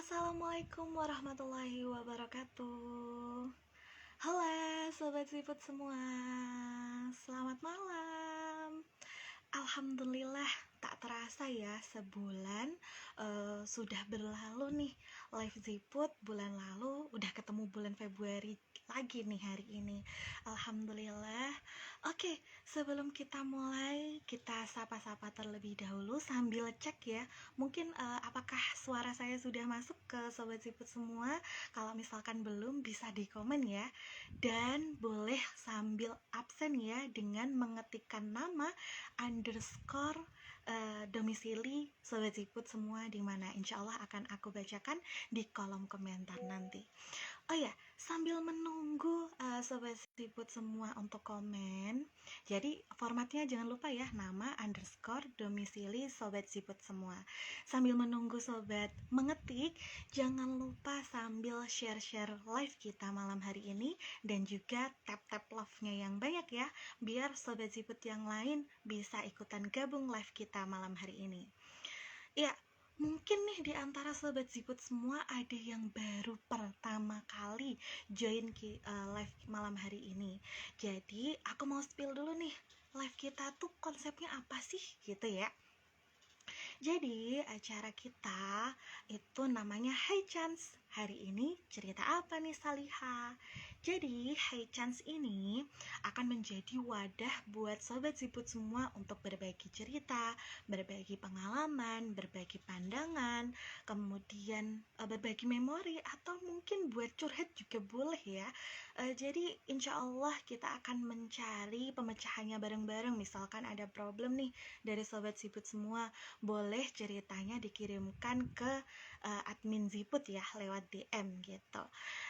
Assalamualaikum warahmatullahi wabarakatuh. Halo sobat siput semua, selamat malam. Alhamdulillah, tak terasa ya sebulan sudah berlalu nih. Live Ziput bulan lalu udah ketemu bulan Februari lagi nih hari ini. Alhamdulillah. Oke, sebelum kita mulai, kita sapa-sapa terlebih dahulu sambil cek ya. Mungkin apakah suara saya sudah masuk ke sobat Ziput semua? Kalau misalkan belum, bisa di komen ya. Dan boleh sambil absen ya dengan mengetikkan nama underscore domisili sobat siput semua, dimana insya Allah akan aku bacakan di kolom komentar nanti. Oh ya, sambil menunggu sobat siput semua untuk komen, jadi formatnya jangan lupa ya, nama underscore domisili sobat siput semua. Sambil menunggu sobat mengetik, jangan lupa sambil share-share live kita malam hari ini dan juga tap-tap love-nya yang banyak ya, biar sobat siput yang lain bisa ikutan gabung live kita malam hari ini. Ya, mungkin nih di antara sobat siput semua ada yang baru pertama kali join live malam hari ini. Jadi aku mau spill dulu nih, live kita tuh konsepnya apa sih gitu ya. Jadi acara kita itu namanya High Chance. Hari ini cerita apa nih Saliha? Jadi High Chance ini akan menjadi wadah buat sobat siput semua untuk berbagi cerita, berbagi pengalaman, berbagi pandangan, kemudian berbagi memori, atau mungkin buat curhat juga boleh ya. Jadi insya Allah kita akan mencari pemecahannya bareng-bareng. Misalkan ada problem nih dari sobat siput semua, boleh ceritanya dikirimkan ke admin Ziput ya lewat DM gitu.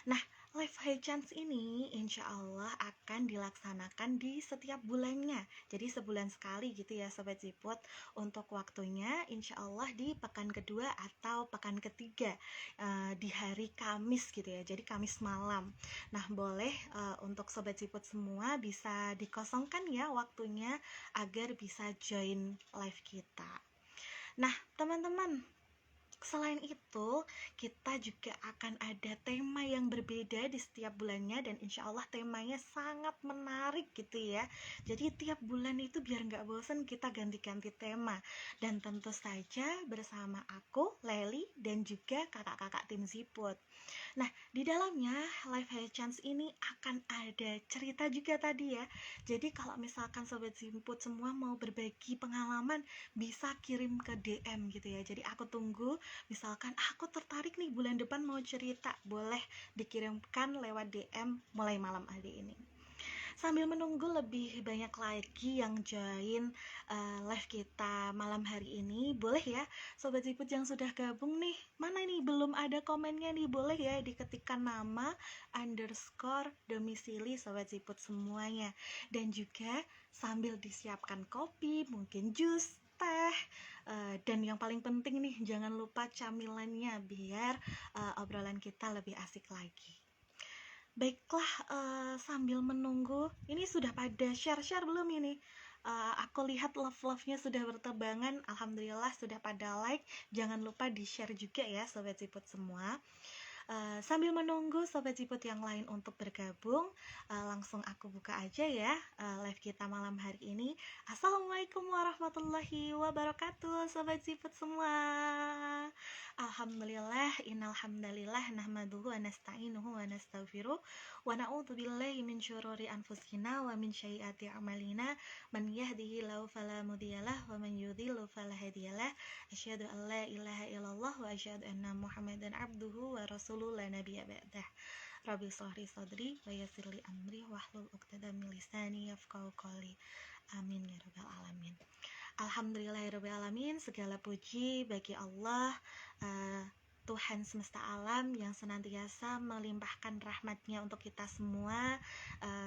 Nah, live High Chance ini insya Allah akan dilaksanakan di setiap bulannya. Jadi sebulan sekali gitu ya sobat Ziput. Untuk waktunya insya Allah di pekan kedua atau pekan ketiga di hari Kamis gitu ya. Jadi Kamis malam. Nah, boleh untuk sobat Ziput semua bisa dikosongkan ya waktunya agar bisa join live kita. Nah, teman-teman, selain itu, kita juga akan ada tema yang berbeda di setiap bulannya dan insya Allah temanya sangat menarik gitu ya. Jadi tiap bulan itu biar nggak bosan kita ganti-ganti tema. Dan tentu saja bersama aku, Leli, dan juga kakak-kakak tim Ziput. Nah, di dalamnya Live High Chance ini akan ada cerita juga tadi ya. Jadi kalau misalkan sobat Ziput semua mau berbagi pengalaman, bisa kirim ke DM gitu ya. Jadi aku tunggu. Misalkan aku tertarik nih bulan depan mau cerita, boleh dikirimkan lewat DM mulai malam hari ini. Sambil menunggu lebih banyak lagi yang join live kita malam hari ini, boleh ya sobat siput yang sudah gabung nih, mana nih belum ada komennya nih, boleh ya diketikkan nama underscore domisili sobat siput semuanya. Dan juga sambil disiapkan kopi, mungkin jus, teh, dan yang paling penting nih jangan lupa camilannya biar obrolan kita lebih asik lagi. Baiklah, sambil menunggu, ini sudah pada share-share belum ini? Aku lihat love-love-nya sudah berterbangan, alhamdulillah sudah pada like. Jangan lupa di-share juga ya sobat siput semua. Sambil menunggu sobat siput yang lain untuk bergabung, langsung aku buka aja ya live kita malam hari ini. Assalamualaikum warahmatullahi wabarakatuh sobat siput semua. Alhamdulillah, innalhamdalillah, nahmaduhu wa nasta'inuhu wa nastaghfiruh wa na'udzu billahi min syururi anfusina wa min sayyiati a'malina, man yahdihillahu fala mudhiyalah wa man yudhilhu fala hadiyalah. Asyhadu an la ilaha illallah wa asyhadu anna Muhammadan abduhu wa rasuluhu la nabiyya ba'dah. Rabbi shrahli sadri wa yassirli amri wahlul 'uqdatam min lisani yafqahu qawli. Amin ya rabbal alamin. Alhamdulillahirrabbilalamin, segala puji bagi Allah, Tuhan semesta alam yang senantiasa melimpahkan rahmatnya untuk kita semua,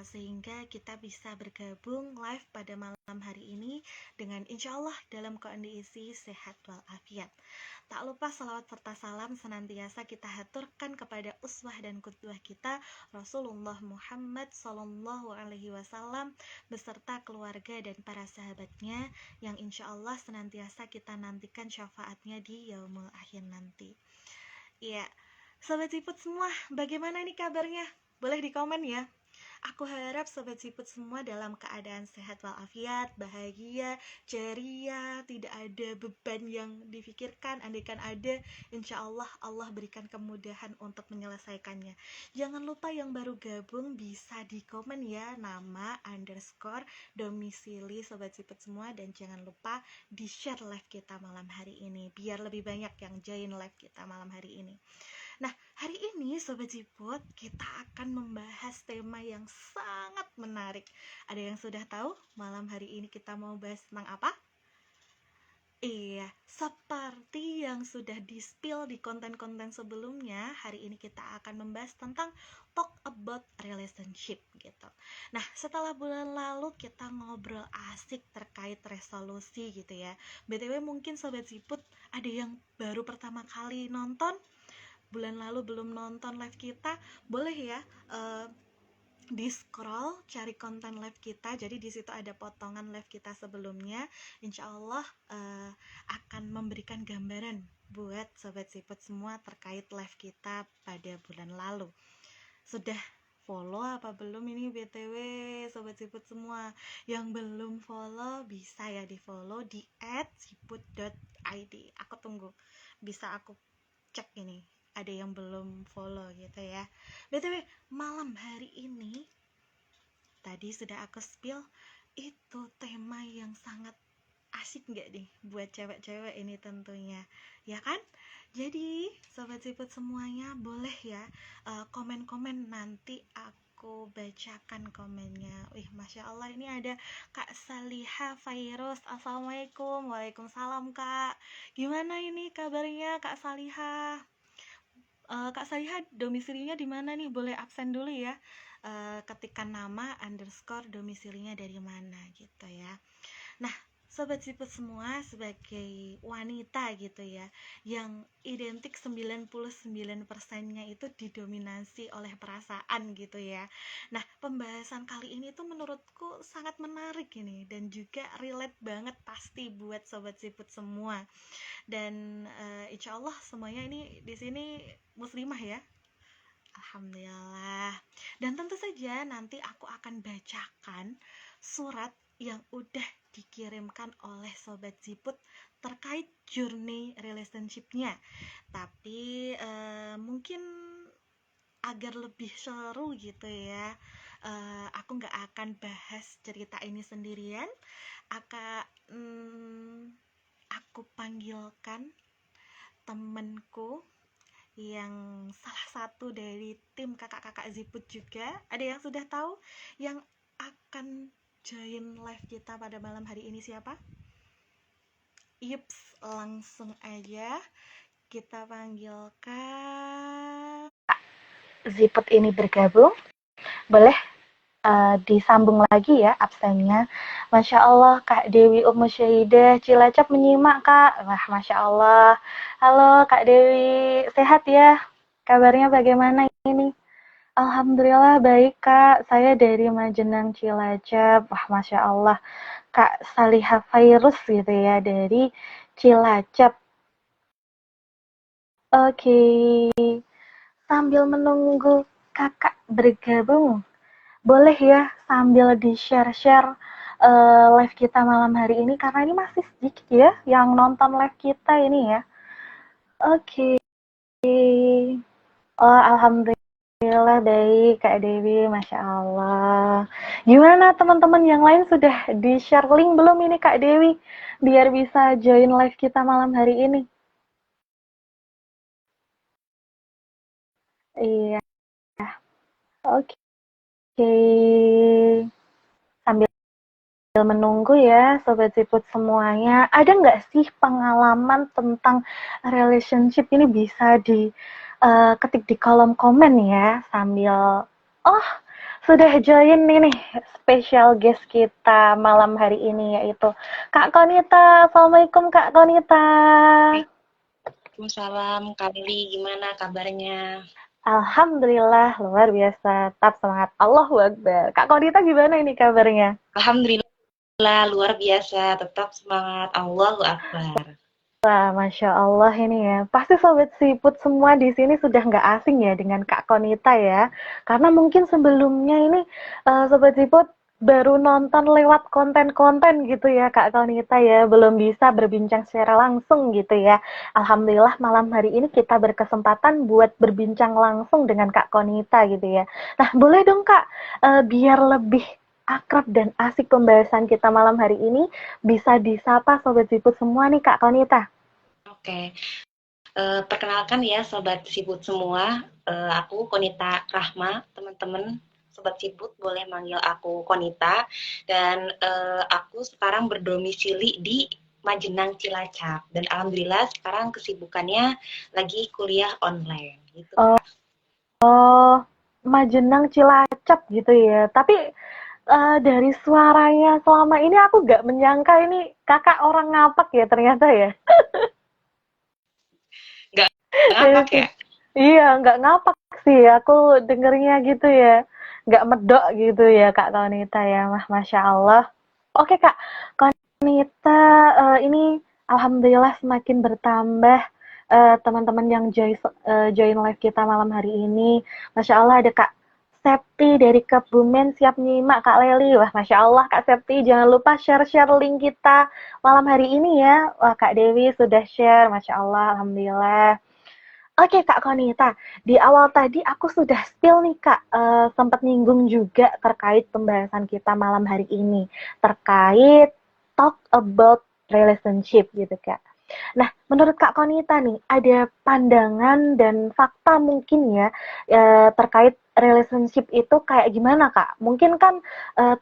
sehingga kita bisa bergabung live pada malam hari ini dengan insya Allah dalam kondisi sehat walafiat. Tak lupa salawat serta salam senantiasa kita haturkan kepada uswah dan qudwah kita Rasulullah Muhammad Sallallahu Alaihi Wasallam beserta keluarga dan para sahabatnya yang insya Allah senantiasa kita nantikan syafaatnya di yaumul akhir nanti. Iya, Sobat Siput semua, bagaimana nih kabarnya? Boleh di komen ya. Aku harap Sobat Siput semua dalam keadaan sehat walafiat, bahagia, ceria, tidak ada beban yang difikirkan. Andaikan ada, insya Allah Allah berikan kemudahan untuk menyelesaikannya. Jangan lupa yang baru gabung bisa di komen ya, nama, underscore, domisili Sobat Siput semua. Dan jangan lupa di share live kita malam hari ini, biar lebih banyak yang join live kita malam hari ini. Nah, hari ini Sobat Jiput, kita akan membahas tema yang sangat menarik. Ada yang sudah tahu malam hari ini kita mau bahas tentang apa? Iya, seperti yang sudah di-spill di konten-konten sebelumnya, hari ini kita akan membahas tentang talk about relationship gitu. Nah, setelah bulan lalu kita ngobrol asik terkait resolusi gitu ya. BTW mungkin Sobat Jiput ada yang baru pertama kali nonton, bulan lalu belum nonton live kita, boleh ya di scroll cari konten live kita. Jadi di situ ada potongan live kita sebelumnya. Insya Allah akan memberikan gambaran buat Sobat Siput semua terkait live kita pada bulan lalu. Sudah follow apa belum ini BTW Sobat Siput semua? Yang belum follow bisa ya di follow di @siput.id. Aku tunggu, bisa aku cek ini ada yang belum follow gitu ya. BTW malam hari ini tadi sudah aku spill, itu tema yang sangat asik nggak nih buat cewek-cewek ini tentunya, ya kan? Jadi Sobat Siput semuanya boleh ya komen-komen, nanti aku bacakan komennya. Wih, Masya Allah, ini ada Kak Saliha Virus. Assalamualaikum. Waalaikumsalam Kak. Gimana ini kabarnya Kak Saliha? Kak Saliha domisilinya di mana nih? Boleh absen dulu ya. Ketikkan nama underscore domisilinya dari mana gitu ya. Nah, Sobat Siput semua, sebagai wanita gitu ya, yang identik 99%-nya itu didominasi oleh perasaan gitu ya. Nah, pembahasan kali ini tuh menurutku sangat menarik ini, dan juga relate banget pasti buat Sobat Siput semua. Dan insya Allah semuanya ini di sini muslimah ya. Alhamdulillah. Dan tentu saja nanti aku akan bacakan surat yang udah dikirimkan oleh Sobat Ziput terkait journey relationship-nya. Tapi mungkin agar lebih seru gitu ya, aku nggak akan bahas cerita ini sendirian. Aku panggilkan temenku yang salah satu dari tim kakak-kakak Ziput juga. Ada yang sudah tahu yang akan join live kita pada malam hari ini siapa? Yups, langsung aja kita panggilkan Ziput ini bergabung. Boleh disambung lagi ya absennya. Masya Allah, Kak Dewi Syahidah Cilacap menyimak Kak. Wah, Masya Allah. Halo Kak Dewi, sehat ya? Kabarnya bagaimana ini? Alhamdulillah baik Kak, saya dari Majenang Cilacap. Wah, Masya Allah, Kak Saliha Virus gitu ya, dari Cilacap. Oke, sambil menunggu kakak bergabung, boleh ya sambil di-share-share live kita malam hari ini, karena ini masih sedikit ya yang nonton live kita ini ya. Oke. Oh, alhamdulillah baik Kak Dewi, Masya Allah. Gimana teman-teman yang lain, sudah di-share link belum ini Kak Dewi? Biar bisa join live kita malam hari ini. Iya, oke. Sambil menunggu ya Sobat Siput semuanya, ada nggak sih pengalaman tentang relationship ini? Bisa di ketik di kolom komen ya, sambil sudah join nih special guest kita malam hari ini, yaitu Kak Konita. Assalamualaikum Kak Konita. Waalaikumsalam, Kak Lili, gimana kabarnya? Alhamdulillah luar biasa, tetap semangat. Allahu Akbar. Kak Konita gimana ini kabarnya? Alhamdulillah luar biasa, tetap semangat, Allahu Akbar. Wah, Masya Allah ini ya. Pasti Sobat Siput semua di sini sudah nggak asing ya dengan Kak Konita ya. Karena mungkin sebelumnya ini Sobat Siput baru nonton lewat konten-konten gitu ya Kak Konita ya. Belum bisa berbincang secara langsung gitu ya. Alhamdulillah malam hari ini kita berkesempatan buat berbincang langsung dengan Kak Konita gitu ya. Nah, boleh dong Kak, biar lebih akrab dan asik pembahasan kita malam hari ini, bisa disapa Sobat Siput semua nih Kak Konita. Oke, perkenalkan ya Sobat Siput semua, aku Konita Rahma, teman-teman Sobat Siput boleh manggil aku Konita, dan aku sekarang berdomisili di Majenang Cilacap, dan alhamdulillah sekarang kesibukannya lagi kuliah online, gitu Oh, Kak. Majenang Cilacap gitu ya. Tapi dari suaranya selama ini aku nggak menyangka ini kakak orang ngapak ya ternyata ya. Nggak ngapak ya? Iya, nggak ngapak sih. Aku dengernya gitu ya. Nggak medok gitu ya Kak Konita ya. Masya Allah. Oke Kak, Konita ini Alhamdulillah semakin bertambah teman-teman yang join live kita malam hari ini. Masya Allah ada Kak Septi dari Kebumen siap nyimak Kak Leli. Wah, Masya Allah Kak Septi, jangan lupa share-share link kita malam hari ini ya. Wah, Kak Dewi sudah share, Masya Allah, Alhamdulillah. Oke Kak Konita, di awal tadi aku sudah spill nih Kak, sempat nyinggung juga terkait pembahasan kita malam hari ini, terkait talk about relationship gitu Kak. Nah, menurut Kak Konita nih, ada pandangan dan fakta mungkin ya terkait relationship itu kayak gimana Kak? Mungkin kan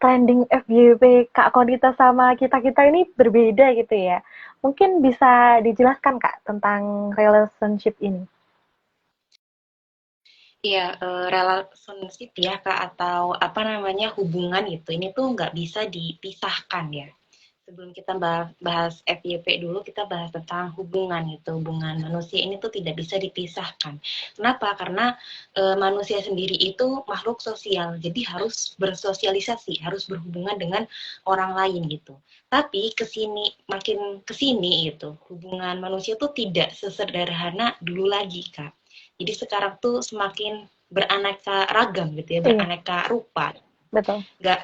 trending FYP Kak Konita sama kita-kita ini berbeda gitu ya. Mungkin bisa dijelaskan Kak tentang relationship ini. Iya, relationship ya Kak, atau apa namanya, hubungan itu, ini tuh nggak bisa dipisahkan ya. Sebelum kita bahas FYP dulu, kita bahas tentang hubungan itu. Hubungan manusia ini tuh tidak bisa dipisahkan. Kenapa? Karena manusia sendiri itu makhluk sosial, jadi harus bersosialisasi, harus berhubungan dengan orang lain gitu. Tapi makin kesini itu, hubungan manusia tuh tidak sesederhana dulu lagi, Kak. Jadi sekarang tuh semakin beraneka ragam gitu ya, Iya, beraneka rupa. betul. Nggak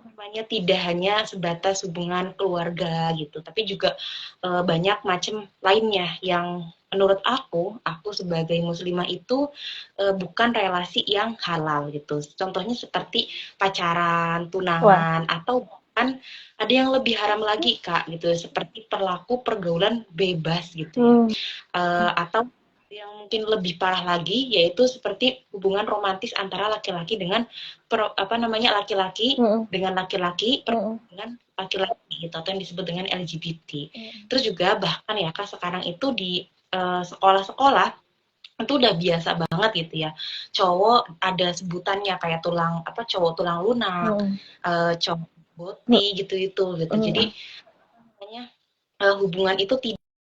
namanya tidak hanya sebatas hubungan keluarga gitu, tapi juga banyak macam lainnya yang menurut aku sebagai muslimah itu bukan relasi yang halal gitu. Contohnya seperti pacaran, Wah, tunangan, atau bahkan ada yang lebih haram lagi Kak gitu, seperti pergaulan bebas gitu ya. hmm, Atau yang mungkin lebih parah lagi yaitu seperti hubungan romantis antara laki-laki dengan laki-laki mhm, dengan laki-laki mhm, dengan laki-laki gitu, atau yang disebut dengan LGBT. mhm. Terus juga bahkan ya Kak sekarang itu di sekolah-sekolah itu udah biasa banget gitu ya. Cowok ada sebutannya kayak cowok tulang lunak, Mhm, cowok mhm, boti gitu. Jadi mhm, namanya hubungan itu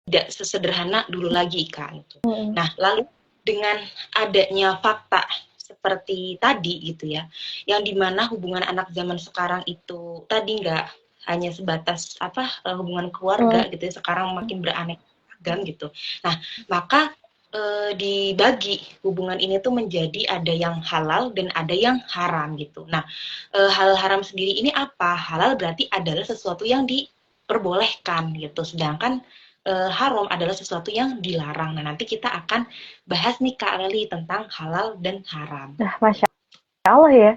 tidak sesederhana dulu lagi Kak gitu. mhm, Nah, lalu dengan adanya fakta seperti tadi gitu ya, yang dimana hubungan anak zaman sekarang itu tadi nggak hanya sebatas hubungan keluarga mhm, gitu ya, sekarang makin beraneka ragam gitu. Nah, maka dibagi hubungan ini tuh menjadi ada yang halal dan ada yang haram gitu. Nah, hal haram sendiri ini apa? Halal berarti adalah sesuatu yang diperbolehkan gitu, sedangkan haram adalah sesuatu yang dilarang. Nah, nanti kita akan bahas nih Kak Leli tentang halal dan haram. nah, Masya Allah ya,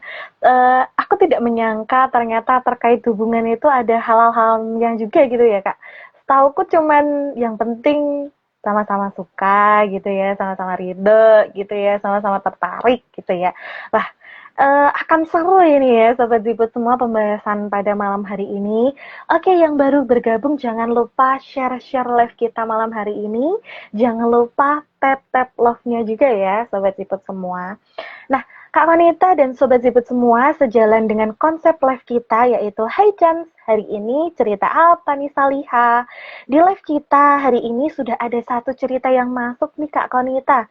aku tidak menyangka ternyata terkait hubungan itu ada halal-haramnya juga gitu ya, Kak. Setauku cuman yang penting sama-sama suka gitu ya, sama-sama ridho gitu ya, sama-sama tertarik gitu ya. Wah, akan seru ini ya Sobat Ziput semua pembahasan pada malam hari ini. Oke, yang baru bergabung jangan lupa share-share live kita malam hari ini. Jangan lupa tap-tap love-nya juga ya Sobat Ziput semua. Nah, Kak Wanita dan Sobat Ziput semua, sejalan dengan konsep live kita yaitu Hai Chance. Hari ini cerita apa nih Saliha? Di live kita hari ini sudah ada satu cerita yang masuk nih Kak Konita.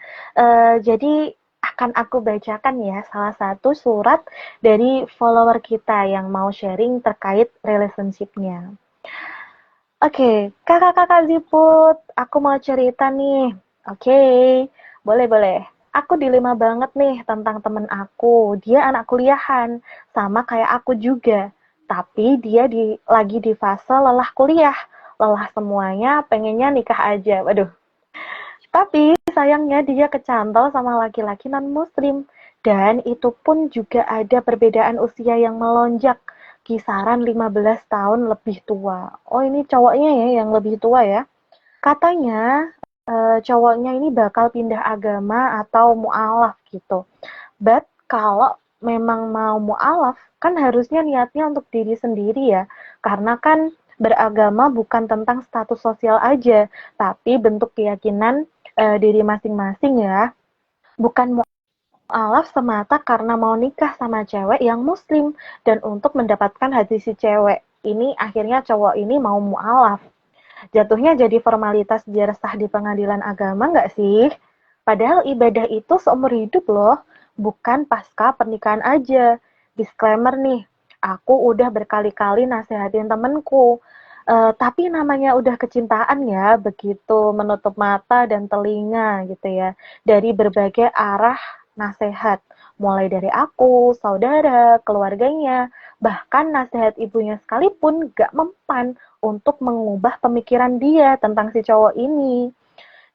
Jadi akan aku bacakan ya salah satu surat dari follower kita yang mau sharing terkait relationship-nya. Oke, kakak-kakak Ziput, aku mau cerita nih. Oke, boleh-boleh. Aku dilema banget nih tentang temen aku. Dia anak kuliahan, sama kayak aku juga. Tapi dia lagi di fase lelah kuliah. Lelah semuanya, pengennya nikah aja. Waduh. Tapi sayangnya dia kecantol sama laki-laki non-muslim. Dan itu pun juga ada perbedaan usia yang melonjak. Kisaran 15 tahun lebih tua. Oh ini cowoknya ya yang lebih tua ya. Katanya cowoknya ini bakal pindah agama atau mu'alaf gitu. But kalau memang mau mu'alaf, kan harusnya niatnya untuk diri sendiri ya. Karena kan beragama bukan tentang status sosial aja, tapi bentuk keyakinan diri masing-masing ya. Bukan mu'alaf semata karena mau nikah sama cewek yang muslim dan untuk mendapatkan hati si cewek. Ini akhirnya cowok ini mau mu'alaf. Jatuhnya jadi formalitas biar sah di pengadilan agama nggak sih? Padahal ibadah itu seumur hidup loh, bukan pasca pernikahan aja. Disclaimer nih, aku udah berkali-kali nasehatin temenku, tapi namanya udah kecintaan ya, begitu menutup mata dan telinga gitu ya, dari berbagai arah nasehat, mulai dari aku, saudara, keluarganya, bahkan nasehat ibunya sekalipun gak mempan untuk mengubah pemikiran dia tentang si cowok ini.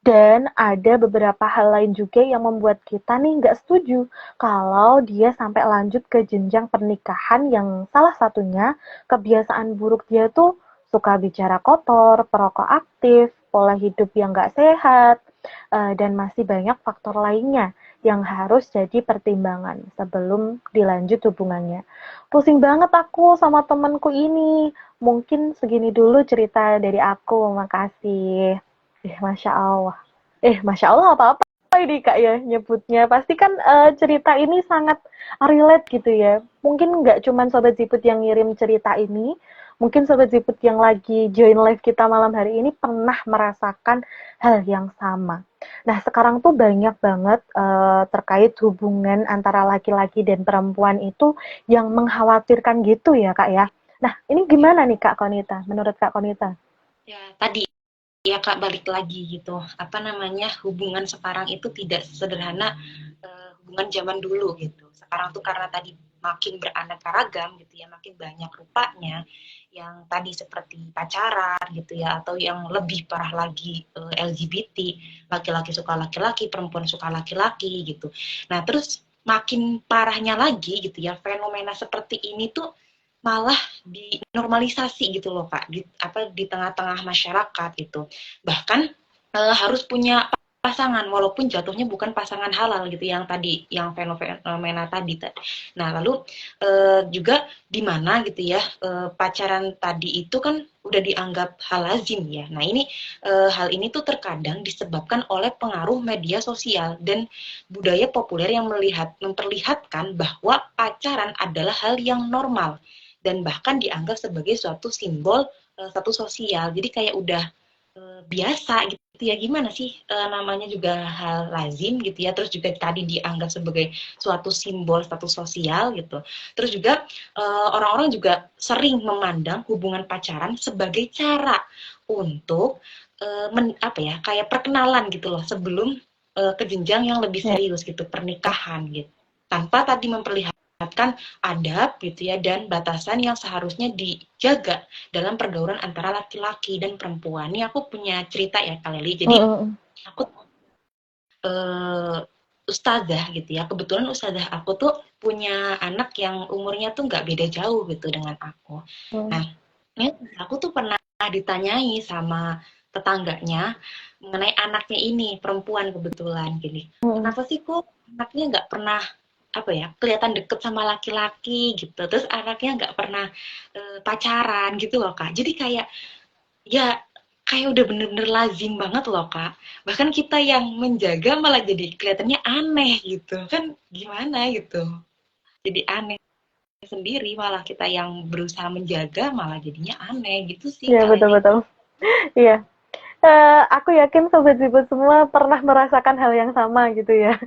Dan ada beberapa hal lain juga yang membuat kita nih nggak setuju kalau dia sampai lanjut ke jenjang pernikahan yang salah satunya kebiasaan buruk dia tuh suka bicara kotor, perokok aktif, pola hidup yang nggak sehat, dan masih banyak faktor lainnya yang harus jadi pertimbangan sebelum dilanjut hubungannya. Pusing banget aku sama temenku ini. Mungkin segini dulu cerita dari aku. Makasih. Masya Allah. Masya Allah apa-apa ini Kak ya nyebutnya. Pasti kan cerita ini sangat relate gitu ya. Mungkin nggak cuman Sobat Ziput yang ngirim cerita ini, mungkin Sobat Ziput yang lagi join live kita malam hari ini pernah merasakan hal yang sama. Nah sekarang tuh banyak banget terkait hubungan antara laki-laki dan perempuan itu yang mengkhawatirkan gitu ya Kak ya. Nah ini gimana nih Kak Konita, menurut Kak Konita? Ya, tadi ya Kak, balik lagi gitu. Apa namanya, hubungan sekarang itu tidak sederhana hubungan zaman dulu gitu. Sekarang tuh karena tadi makin beraneka ragam gitu ya, makin banyak rupanya yang tadi seperti pacaran gitu ya, atau yang lebih parah lagi LGBT, laki-laki suka laki-laki, perempuan suka laki-laki gitu. Nah, terus makin parahnya lagi gitu ya, fenomena seperti ini tuh malah dinormalisasi gitu loh Kak, di tengah-tengah masyarakat gitu. Bahkan harus punya pasangan walaupun jatuhnya bukan pasangan halal gitu yang tadi yang fenomena tadi. Nah, lalu juga di mana gitu ya pacaran tadi itu kan udah dianggap hal lazim ya. Nah, ini hal ini tuh terkadang disebabkan oleh pengaruh media sosial dan budaya populer yang memperlihatkan bahwa pacaran adalah hal yang normal dan bahkan dianggap sebagai suatu simbol status sosial. Jadi kayak udah biasa gitu ya, gimana sih namanya juga hal lazim gitu ya, terus juga tadi dianggap sebagai suatu simbol status sosial gitu. Terus juga orang-orang juga sering memandang hubungan pacaran sebagai cara untuk apa ya, kayak perkenalan gitu loh sebelum ke jenjang yang lebih Ya. serius gitu, pernikahan gitu. Tanpa tadi memperlihatkan adab gitu ya dan batasan yang seharusnya dijaga dalam pergaulan antara laki-laki dan perempuan. Ini aku punya cerita ya Kak Leli. Jadi Mm-mm. aku uh, ustazah gitu ya. Kebetulan ustazah aku tuh punya anak yang umurnya tuh nggak beda jauh gitu dengan aku. Nah, ini aku tuh pernah ditanyai sama tetangganya mengenai anaknya ini, perempuan kebetulan gini. Mm-mm. Kenapa sih kok anaknya nggak pernah apa ya kelihatan deket sama laki-laki gitu, terus anaknya nggak pernah pacaran gitu loh Kak. Jadi kayak ya kayak udah bener-bener lazim banget loh Kak. Bahkan kita yang menjaga malah jadi kelihatannya aneh gitu kan, gimana gitu. Jadi aneh sendiri, malah kita yang berusaha menjaga malah jadinya aneh gitu sih Ya Kak Leli. betul-betul. Iya. Aku yakin Sobat Ziput semua pernah merasakan hal yang sama gitu ya.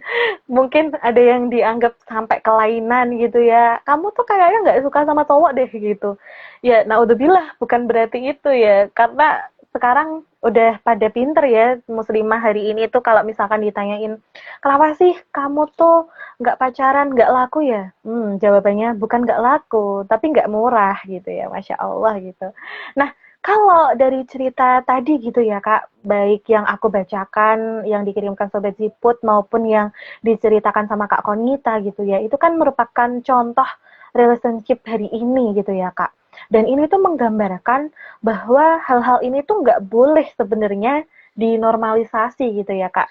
Mungkin ada yang dianggap sampai kelainan gitu ya. Kamu tuh kayaknya nggak suka sama cowok deh gitu. Ya, naudzubillah, bukan berarti itu ya. Karena sekarang udah pada pinter ya muslimah hari ini tuh kalau misalkan ditanyain, kenapa sih kamu tuh nggak pacaran, nggak laku ya? Jawabannya bukan nggak laku, tapi nggak murah gitu ya, Masya Allah gitu. Nah, kalau dari cerita tadi gitu ya Kak, baik yang aku bacakan, yang dikirimkan Sobat Ziput maupun yang diceritakan sama Kak Konita gitu ya, itu kan merupakan contoh relationship hari ini gitu ya Kak. Dan ini tuh menggambarkan bahwa hal-hal ini tuh nggak boleh sebenarnya dinormalisasi gitu ya Kak.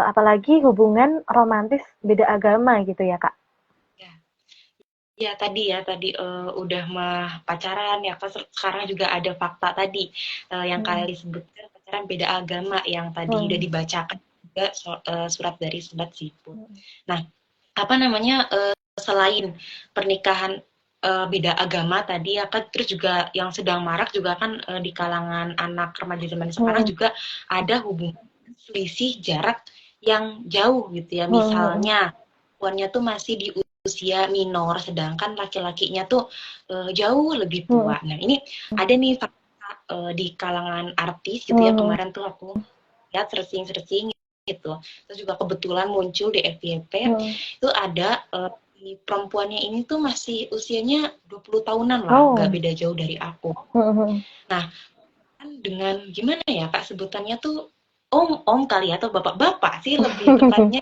Apalagi hubungan romantis beda agama gitu ya Kak. Ya. Ya tadi udah mah pacaran ya kan sekarang juga ada fakta tadi yang Hmm. kalian sebutkan pacaran beda agama yang tadi udah Hmm. dibacakan juga surat dari Sobat Siput. Hmm. Nah, apa namanya selain pernikahan beda agama tadi ya kan terus juga yang sedang marak juga kan di kalangan anak remaja zaman sekarang Hmm. juga ada hubungan selisih jarak yang jauh gitu ya. Hmm. Misalnya perempuannya tuh masih di usia minor sedangkan laki-lakinya tuh jauh lebih Hmm. tua. Nah, ini ada nih fakta di kalangan artis gitu ya. Hmm. Kemarin tuh aku lihat searching-searching gitu. Terus juga kebetulan muncul di FYP Hmm. itu ada di perempuannya ini tuh masih usianya 20 tahunan lah, nggak Oh. beda jauh dari aku. Hmm. Nah, kan dengan gimana ya Kak sebutannya tuh om kali ya, atau bapak-bapak sih lebih tepatnya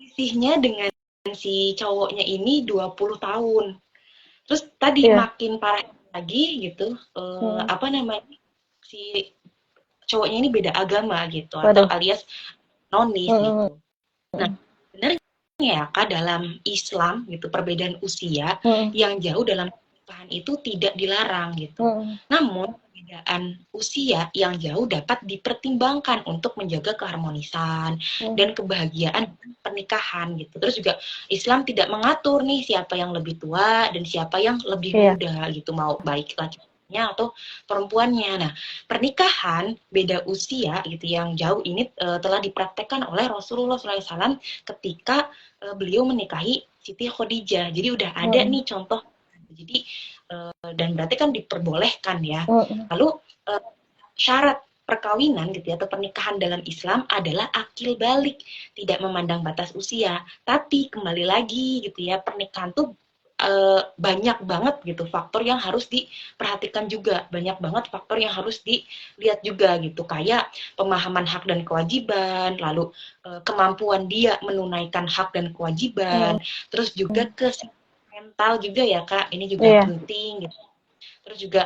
sisihnya dengan si cowoknya ini 20 tahun. Terus tadi Iya. makin parah lagi gitu, Hmm. apa namanya si cowoknya ini beda agama gitu atau Waduh. alias nonis Hmm. gitu. Nah, sebenarnya ya Kak dalam Islam gitu perbedaan usia Hmm. yang jauh dalam pernikahan itu tidak dilarang gitu. Hmm. Namun perbedaan usia yang jauh dapat dipertimbangkan untuk menjaga keharmonisan Hmm. dan kebahagiaan pernikahan gitu. Terus juga Islam tidak mengatur nih siapa yang lebih tua dan siapa yang lebih Iya. muda gitu, mau baik laki-lakinya atau perempuannya. Nah, pernikahan beda usia gitu yang jauh ini telah dipraktekkan oleh Rasulullah SAW ketika beliau menikahi Siti Khadijah. Jadi udah ada Hmm. nih contoh. Jadi dan berarti kan diperbolehkan ya. Hmm. Lalu syarat perkawinan gitu ya atau pernikahan dalam Islam adalah akil balik, tidak memandang batas usia. Tapi kembali lagi gitu ya, pernikahan tuh banyak banget gitu faktor yang harus diperhatikan juga, banyak banget faktor yang harus dilihat juga gitu, kayak pemahaman hak dan kewajiban, lalu kemampuan dia menunaikan hak dan kewajiban, terus juga kesiapan mental juga ya Kak, ini juga Iya. penting gitu. Terus juga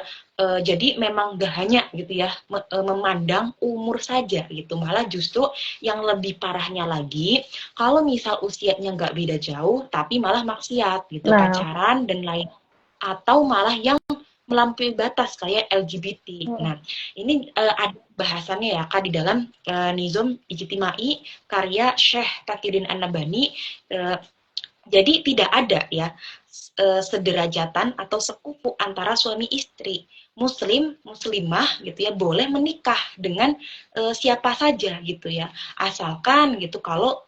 jadi memang gak hanya gitu ya memandang umur saja gitu, malah justru yang lebih parahnya lagi kalau misal usianya nggak beda jauh tapi malah maksiat gitu, Nah. pacaran dan lain, atau malah yang melampaui batas kayak LGBT. Nah, ini ada bahasannya ya Kak di dalam Nizam Ijtimai karya Syekh Taqiyuddin An-Nabhani. Jadi tidak ada ya sederajatan atau sekufu antara suami istri. Muslim, muslimah gitu ya boleh menikah dengan siapa saja gitu ya. Asalkan gitu kalau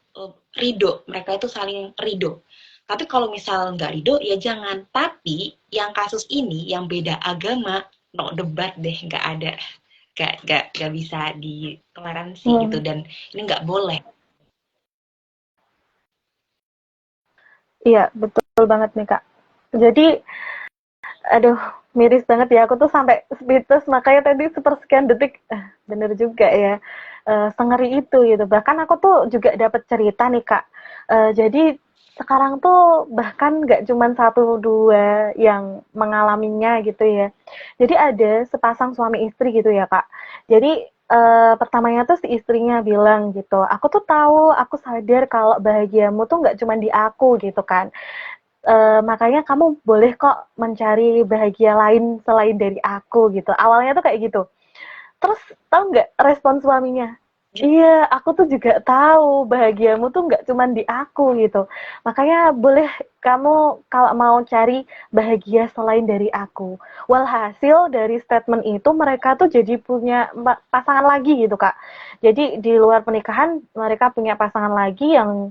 ridho, mereka itu saling ridho. Tapi kalau misal nggak ridho ya jangan. Tapi yang kasus ini yang beda agama, no debat deh, nggak ada, nggak bisa ditoleransi gitu, dan ini nggak boleh. Iya, betul banget nih Kak. Jadi, aduh, miris banget ya. Aku tuh sampai speechless, makanya tadi sepersekian detik, bener juga ya. Sengeri itu gitu. Bahkan aku tuh juga dapat cerita nih Kak. Jadi sekarang tuh bahkan nggak cuma satu dua yang mengalaminya gitu ya. Jadi ada sepasang suami istri gitu ya Kak. Jadi pertamanya tuh si istrinya bilang gitu, aku tuh tahu, aku sadar kalau bahagiamu tuh nggak cuma di aku gitu kan. Makanya kamu boleh kok mencari bahagia lain selain dari aku gitu. Awalnya tuh kayak gitu. Terus tahu nggak respon suaminya? Iya, aku tuh juga tahu bahagiamu tuh nggak cuman di aku gitu. Makanya boleh kamu kalau mau cari bahagia selain dari aku. Walhasil dari statement itu mereka tuh jadi punya pasangan lagi gitu, Kak. Jadi di luar pernikahan mereka punya pasangan lagi yang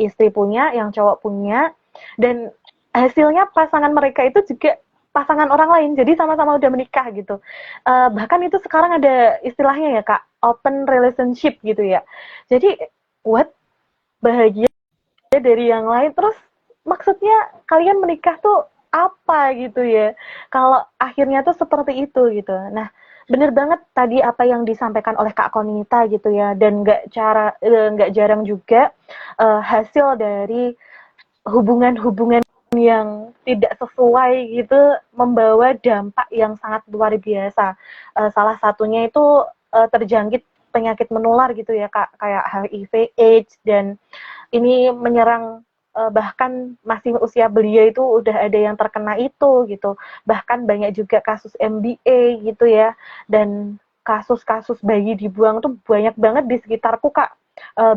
istri punya, yang cowok punya, dan hasilnya pasangan mereka itu juga pasangan orang lain. Jadi sama-sama udah menikah gitu. Bahkan itu sekarang ada istilahnya ya Kak, open relationship gitu ya. Jadi what, bahagia dari yang lain, terus maksudnya kalian menikah tuh apa gitu ya, kalau akhirnya tuh seperti itu gitu. Nah, bener banget tadi apa yang disampaikan oleh Kak Konita gitu ya, dan nggak jarang juga hasil dari hubungan-hubungan yang tidak sesuai gitu membawa dampak yang sangat luar biasa. Salah satunya itu terjangkit penyakit menular gitu ya Kak, kayak HIV AIDS, dan ini menyerang bahkan masih usia belia itu udah ada yang terkena itu gitu. Bahkan banyak juga kasus MBA gitu ya, dan kasus-kasus bayi dibuang tuh banyak banget di sekitarku Kak,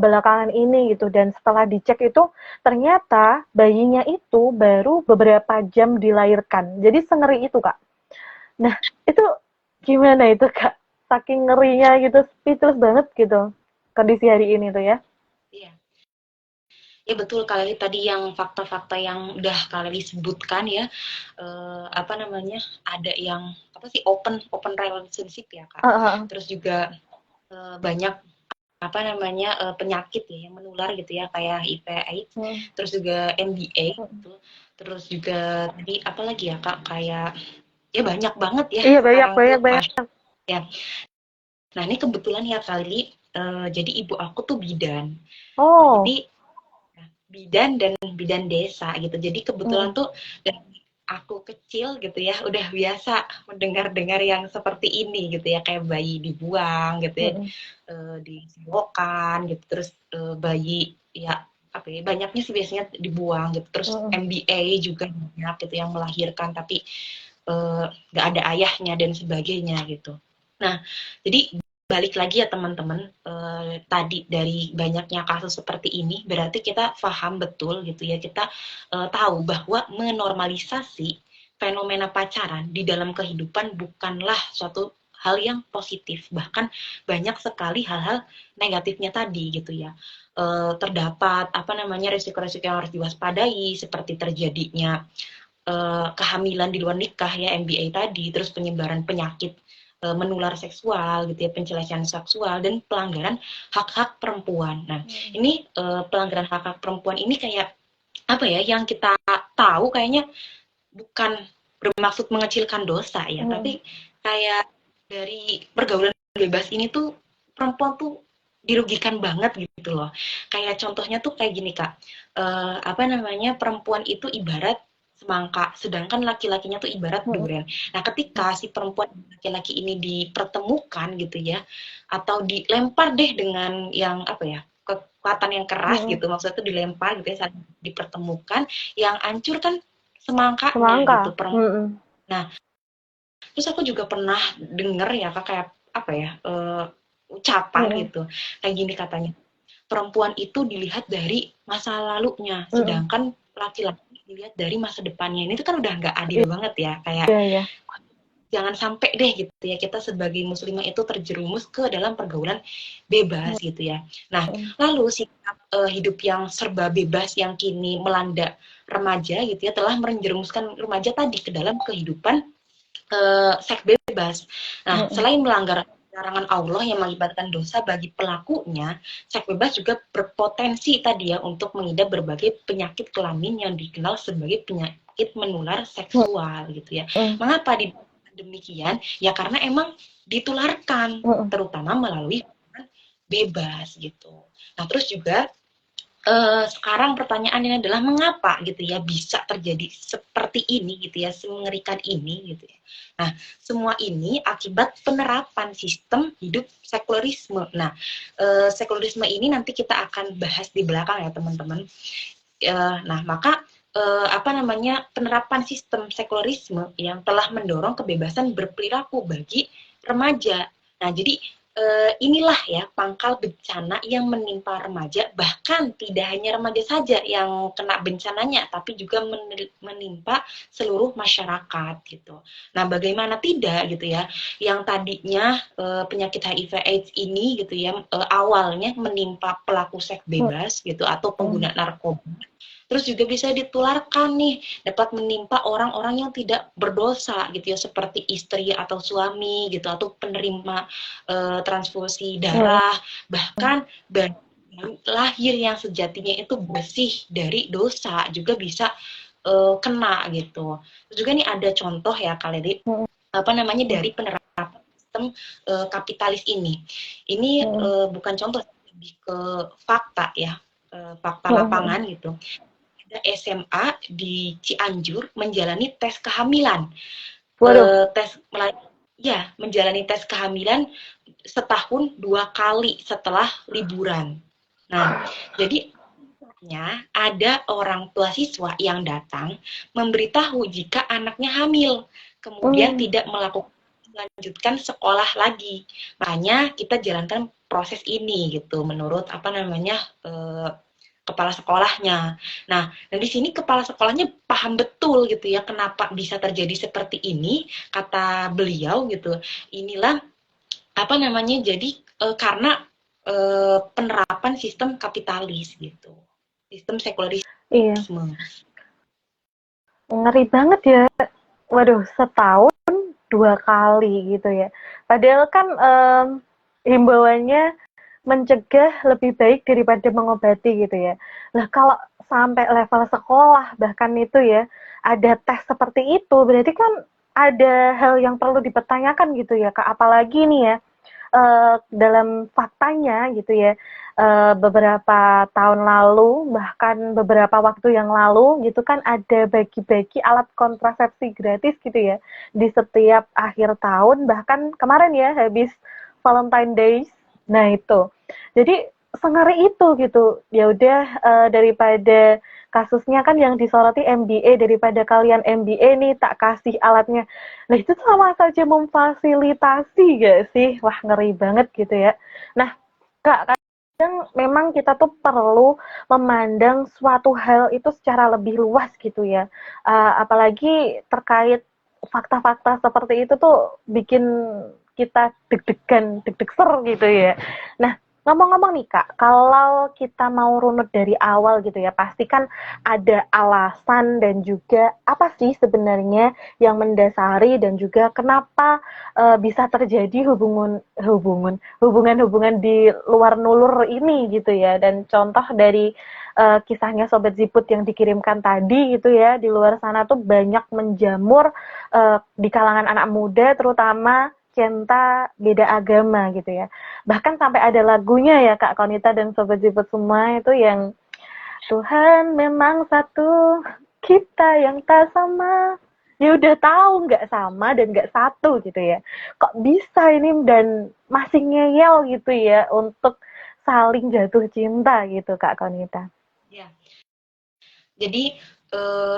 belakangan ini gitu. Dan setelah dicek itu ternyata bayinya itu baru beberapa jam dilahirkan. Jadi sengeri itu Kak. Nah, itu gimana itu Kak? Saking ngerinya gitu, speechless banget gitu kondisi hari ini tuh ya. Iya. Ya betul kali tadi yang fakta-fakta yang udah kali sebutkan ya, apa namanya, ada yang apa sih, open open relationship ya Kak. Terus juga banyak apa namanya, penyakit ya yang menular gitu ya kayak HIV AIDS, terus juga MBA gitu. Terus juga tadi apa lagi ya Kak, kayak ya banyak banget ya Iya, banyak sekarang banyak tuh banyak. ya. Nah ini kebetulan ya kali, jadi ibu aku tuh bidan. Nah Oh. jadi bidan dan bidan desa gitu. Jadi kebetulan Mhm. tuh dari aku kecil gitu ya udah biasa mendengar-dengar yang seperti ini gitu ya, kayak bayi dibuang gitu ya, Mhm. disilokan gitu, terus bayi ya apa ya, banyaknya sih biasanya dibuang gitu, terus Mhm. MBA juga banyak gitu yang melahirkan tapi nggak ada ayahnya dan sebagainya gitu. Nah, jadi balik lagi ya teman-teman, tadi dari banyaknya kasus seperti ini, berarti kita paham betul gitu ya, kita tahu bahwa menormalisasi fenomena pacaran di dalam kehidupan bukanlah suatu hal yang positif, bahkan banyak sekali hal-hal negatifnya tadi gitu ya. Terdapat apa namanya risiko-risiko yang harus diwaspadai seperti terjadinya kehamilan di luar nikah ya, MBA tadi, terus penyebaran penyakit menular seksual gitu ya, pelecehan seksual dan pelanggaran hak-hak perempuan. Nah, ini pelanggaran hak-hak perempuan ini kayak apa ya, yang kita tahu kayaknya bukan bermaksud mengecilkan dosa ya, Mhm. tapi kayak dari pergaulan bebas ini tuh perempuan tuh dirugikan banget gitu loh. Kayak contohnya tuh kayak gini Kak, apa namanya, perempuan itu ibarat semangka, sedangkan laki-lakinya tuh ibarat Mhm. durian. Nah, ketika si perempuan dan laki-laki ini dipertemukan gitu ya, atau dilempar deh dengan yang apa ya, kekuatan yang keras Mhm. gitu, maksudnya tuh dilempar gitu ya saat dipertemukan, yang hancur kan semangkanya Semangka. gitu. Mhm. Nah, terus aku juga pernah denger ya Kak, kayak apa ya, ucapan Mhm. gitu, kayak gini katanya, perempuan itu dilihat dari masa lalunya, Mhm. sedangkan laki-laki dilihat dari masa depannya. Ini tuh kan udah nggak adil banget ya, kayak Iya, iya. jangan sampai deh gitu ya kita sebagai muslimah itu terjerumus ke dalam pergaulan bebas gitu ya. Nah, Mhm. lalu sikap hidup yang serba bebas yang kini melanda remaja gitu ya telah menjerumuskan remaja tadi ke dalam kehidupan seks bebas. Nah, Mhm. selain melanggar larangan Allah yang mengakibatkan dosa bagi pelakunya, seks bebas juga berpotensi tadi ya untuk mengidap berbagai penyakit kelamin yang dikenal sebagai penyakit menular seksual gitu ya. Mhm. Mengapa demikian? Ya karena emang ditularkan Mhm. terutama melalui hubungan bebas gitu. Nah, terus juga sekarang pertanyaannya adalah mengapa gitu ya bisa terjadi seperti ini gitu ya, semengerikan ini gitu ya. Nah, semua ini akibat penerapan sistem hidup sekularisme. Nah, sekularisme ini nanti kita akan bahas di belakang ya teman-teman. Nah, maka apa namanya, penerapan sistem sekularisme yang telah mendorong kebebasan berperilaku bagi remaja. Nah, jadi inilah ya pangkal bencana yang menimpa remaja, bahkan tidak hanya remaja saja yang kena bencananya, tapi juga menimpa seluruh masyarakat gitu. Nah, bagaimana tidak gitu ya, yang tadinya penyakit HIV/AIDS ini gitu ya awalnya menimpa pelaku seks bebas gitu atau pengguna narkoba, terus juga bisa ditularkan nih, dapat menimpa orang-orang yang tidak berdosa gitu ya, seperti istri atau suami gitu, atau penerima transfusi darah, bahkan baru lahir yang sejatinya itu bersih dari dosa juga bisa kena gitu. Terus juga nih ada contoh ya Kak apa namanya dari penerapan sistem kapitalis ini. Ini bukan contoh, lebih ke fakta ya, fakta lapangan gitu. Ada SMA di Cianjur menjalani tes kehamilan. Waduh. Menjalani tes kehamilan setahun 2 kali setelah liburan. Nah, jadi ada orang tua siswa yang datang memberitahu jika anaknya hamil, kemudian tidak melanjutkan sekolah lagi. Makanya kita jalankan proses ini gitu, menurut kepala sekolahnya. Nah, dan di sini kepala sekolahnya paham betul gitu ya kenapa bisa terjadi seperti ini, kata beliau gitu. Inilah jadi karena penerapan sistem kapitalis gitu. Sistem sekularisme. Iya, ngeri banget ya. Waduh, setahun 2 kali gitu ya. Padahal kan himbauannya mencegah lebih baik daripada mengobati gitu ya. Nah, kalau sampai level sekolah bahkan itu ya, ada tes seperti itu, berarti kan ada hal yang perlu dipertanyakan gitu ya, Kak. Apalagi nih ya, dalam faktanya gitu ya, beberapa tahun lalu, bahkan beberapa waktu yang lalu gitu kan ada bagi-bagi alat kontrasepsi gratis gitu ya, di setiap akhir tahun, bahkan kemarin ya habis Valentine Days. Nah itu, jadi sengeri itu gitu. Ya udah, daripada kasusnya kan yang disoroti MBA, daripada kalian MBA nih tak kasih alatnya. Nah itu sama saja memfasilitasi gak sih? Wah ngeri banget gitu ya. Nah Kak, kadang memang kita tuh perlu memandang suatu hal itu secara lebih luas gitu ya. Apalagi terkait fakta-fakta seperti itu tuh bikin kita deg-degan, deg-deg ser gitu ya. Nah, ngomong-ngomong nih Kak, kalau kita mau runut dari awal gitu ya, pasti kan ada alasan dan juga apa sih sebenarnya yang mendasari dan juga kenapa bisa terjadi hubungan-hubungan di luar nulur ini gitu ya. Dan contoh dari kisahnya Sobat Ziput yang dikirimkan tadi gitu ya, di luar sana tuh banyak menjamur di kalangan anak muda, terutama cinta beda agama gitu ya. Bahkan sampai ada lagunya ya Kak Konita dan Sobat Ziput semua itu yang Tuhan memang satu, kita yang tak sama. Ya udah tahu nggak sama dan nggak satu gitu ya. Kok bisa ini dan masih ngeyel gitu ya untuk saling jatuh cinta gitu Kak Konita. Ya. Jadi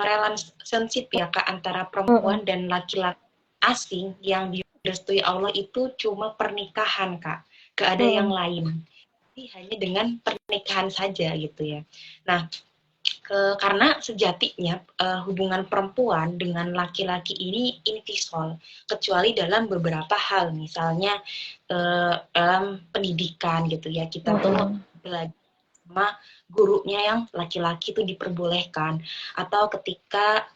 relationship ya Kak antara perempuan dan laki-laki asing yang direstui Allah itu cuma pernikahan Kak, gak ada yang lain. Jadi hanya dengan pernikahan saja gitu ya. Nah, karena sejatinya hubungan perempuan dengan laki-laki ini intisol, kecuali dalam beberapa hal, misalnya dalam pendidikan gitu ya, kita tuh belajar sama gurunya yang laki-laki itu diperbolehkan, atau ketika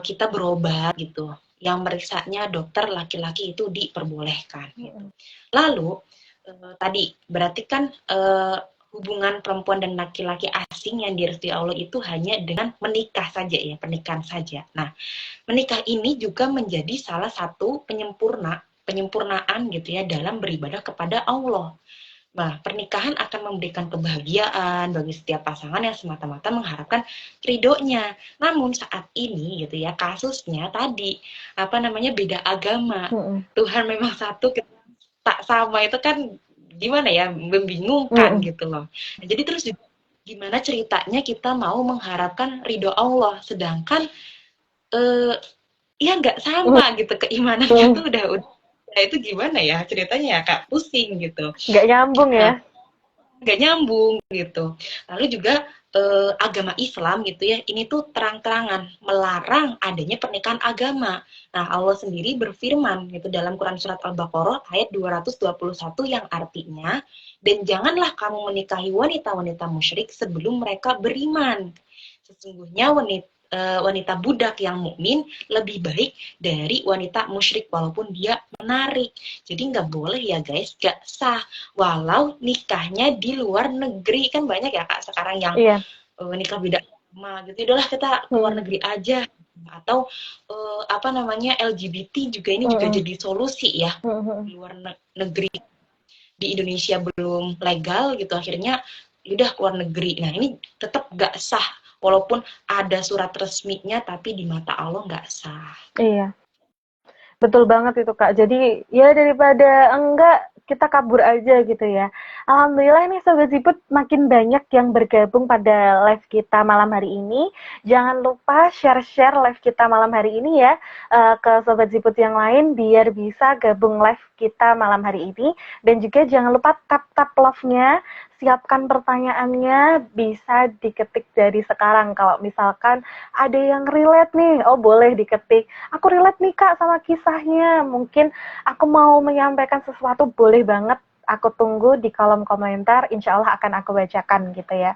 kita berobat gitu, yang meriksanya dokter laki-laki itu diperbolehkan gitu. Lalu tadi berarti kan hubungan perempuan dan laki-laki asing yang direstui Allah itu hanya dengan menikah saja ya, pernikahan saja. Nah, menikah ini juga menjadi salah satu penyempurnaan gitu ya dalam beribadah kepada Allah. Nah, pernikahan akan memberikan kebahagiaan bagi setiap pasangan yang semata-mata mengharapkan ridhonya. Namun saat ini gitu ya, kasusnya tadi beda agama. Tuhan memang satu, tak sama, itu kan gimana ya, membingungkan gitu loh. Nah, jadi terus gimana ceritanya kita mau mengharapkan ridho Allah, sedangkan ya nggak sama gitu, keimanannya tuh udah Nah, itu gimana ya ceritanya ya Kak? Pusing gitu. Nggak nyambung ya. Nah, nggak nyambung gitu. Lalu juga agama Islam gitu ya, ini tuh terang-terangan melarang adanya pernikahan agama. Nah, Allah sendiri berfirman gitu dalam Quran surat Al-Baqarah ayat 221 yang artinya, dan janganlah kamu menikahi wanita-wanita musyrik sebelum mereka beriman. Sesungguhnya wanita budak yang mukmin lebih baik dari wanita musyrik walaupun dia menarik. Jadi nggak boleh ya guys, nggak sah. Walau nikahnya di luar negeri, kan banyak ya Kak sekarang yang Iya. nikah beda agama gitu. Udahlah kita ke luar negeri aja. Atau apa namanya LGBT juga ini juga jadi solusi ya. Di luar negeri, di Indonesia belum legal gitu, akhirnya udah keluar negeri. Nah ini tetap nggak sah walaupun ada surat resminya, tapi di mata Allah nggak sah. Iya. Betul banget itu Kak. Jadi ya daripada enggak kita kabur aja gitu ya. Alhamdulillah ini Sobat Ziput makin banyak yang bergabung pada live kita malam hari ini. Jangan lupa share-share live kita malam hari ini ya ke Sobat Ziput yang lain biar bisa gabung live kita malam hari ini. Dan juga jangan lupa tap-tap love-nya, siapkan pertanyaannya, bisa diketik dari sekarang. Kalau misalkan ada yang relate nih, oh boleh diketik. Aku relate nih Kak sama kisahnya, mungkin aku mau menyampaikan sesuatu, boleh banget, aku tunggu di kolom komentar, insya Allah akan aku bacakan gitu ya.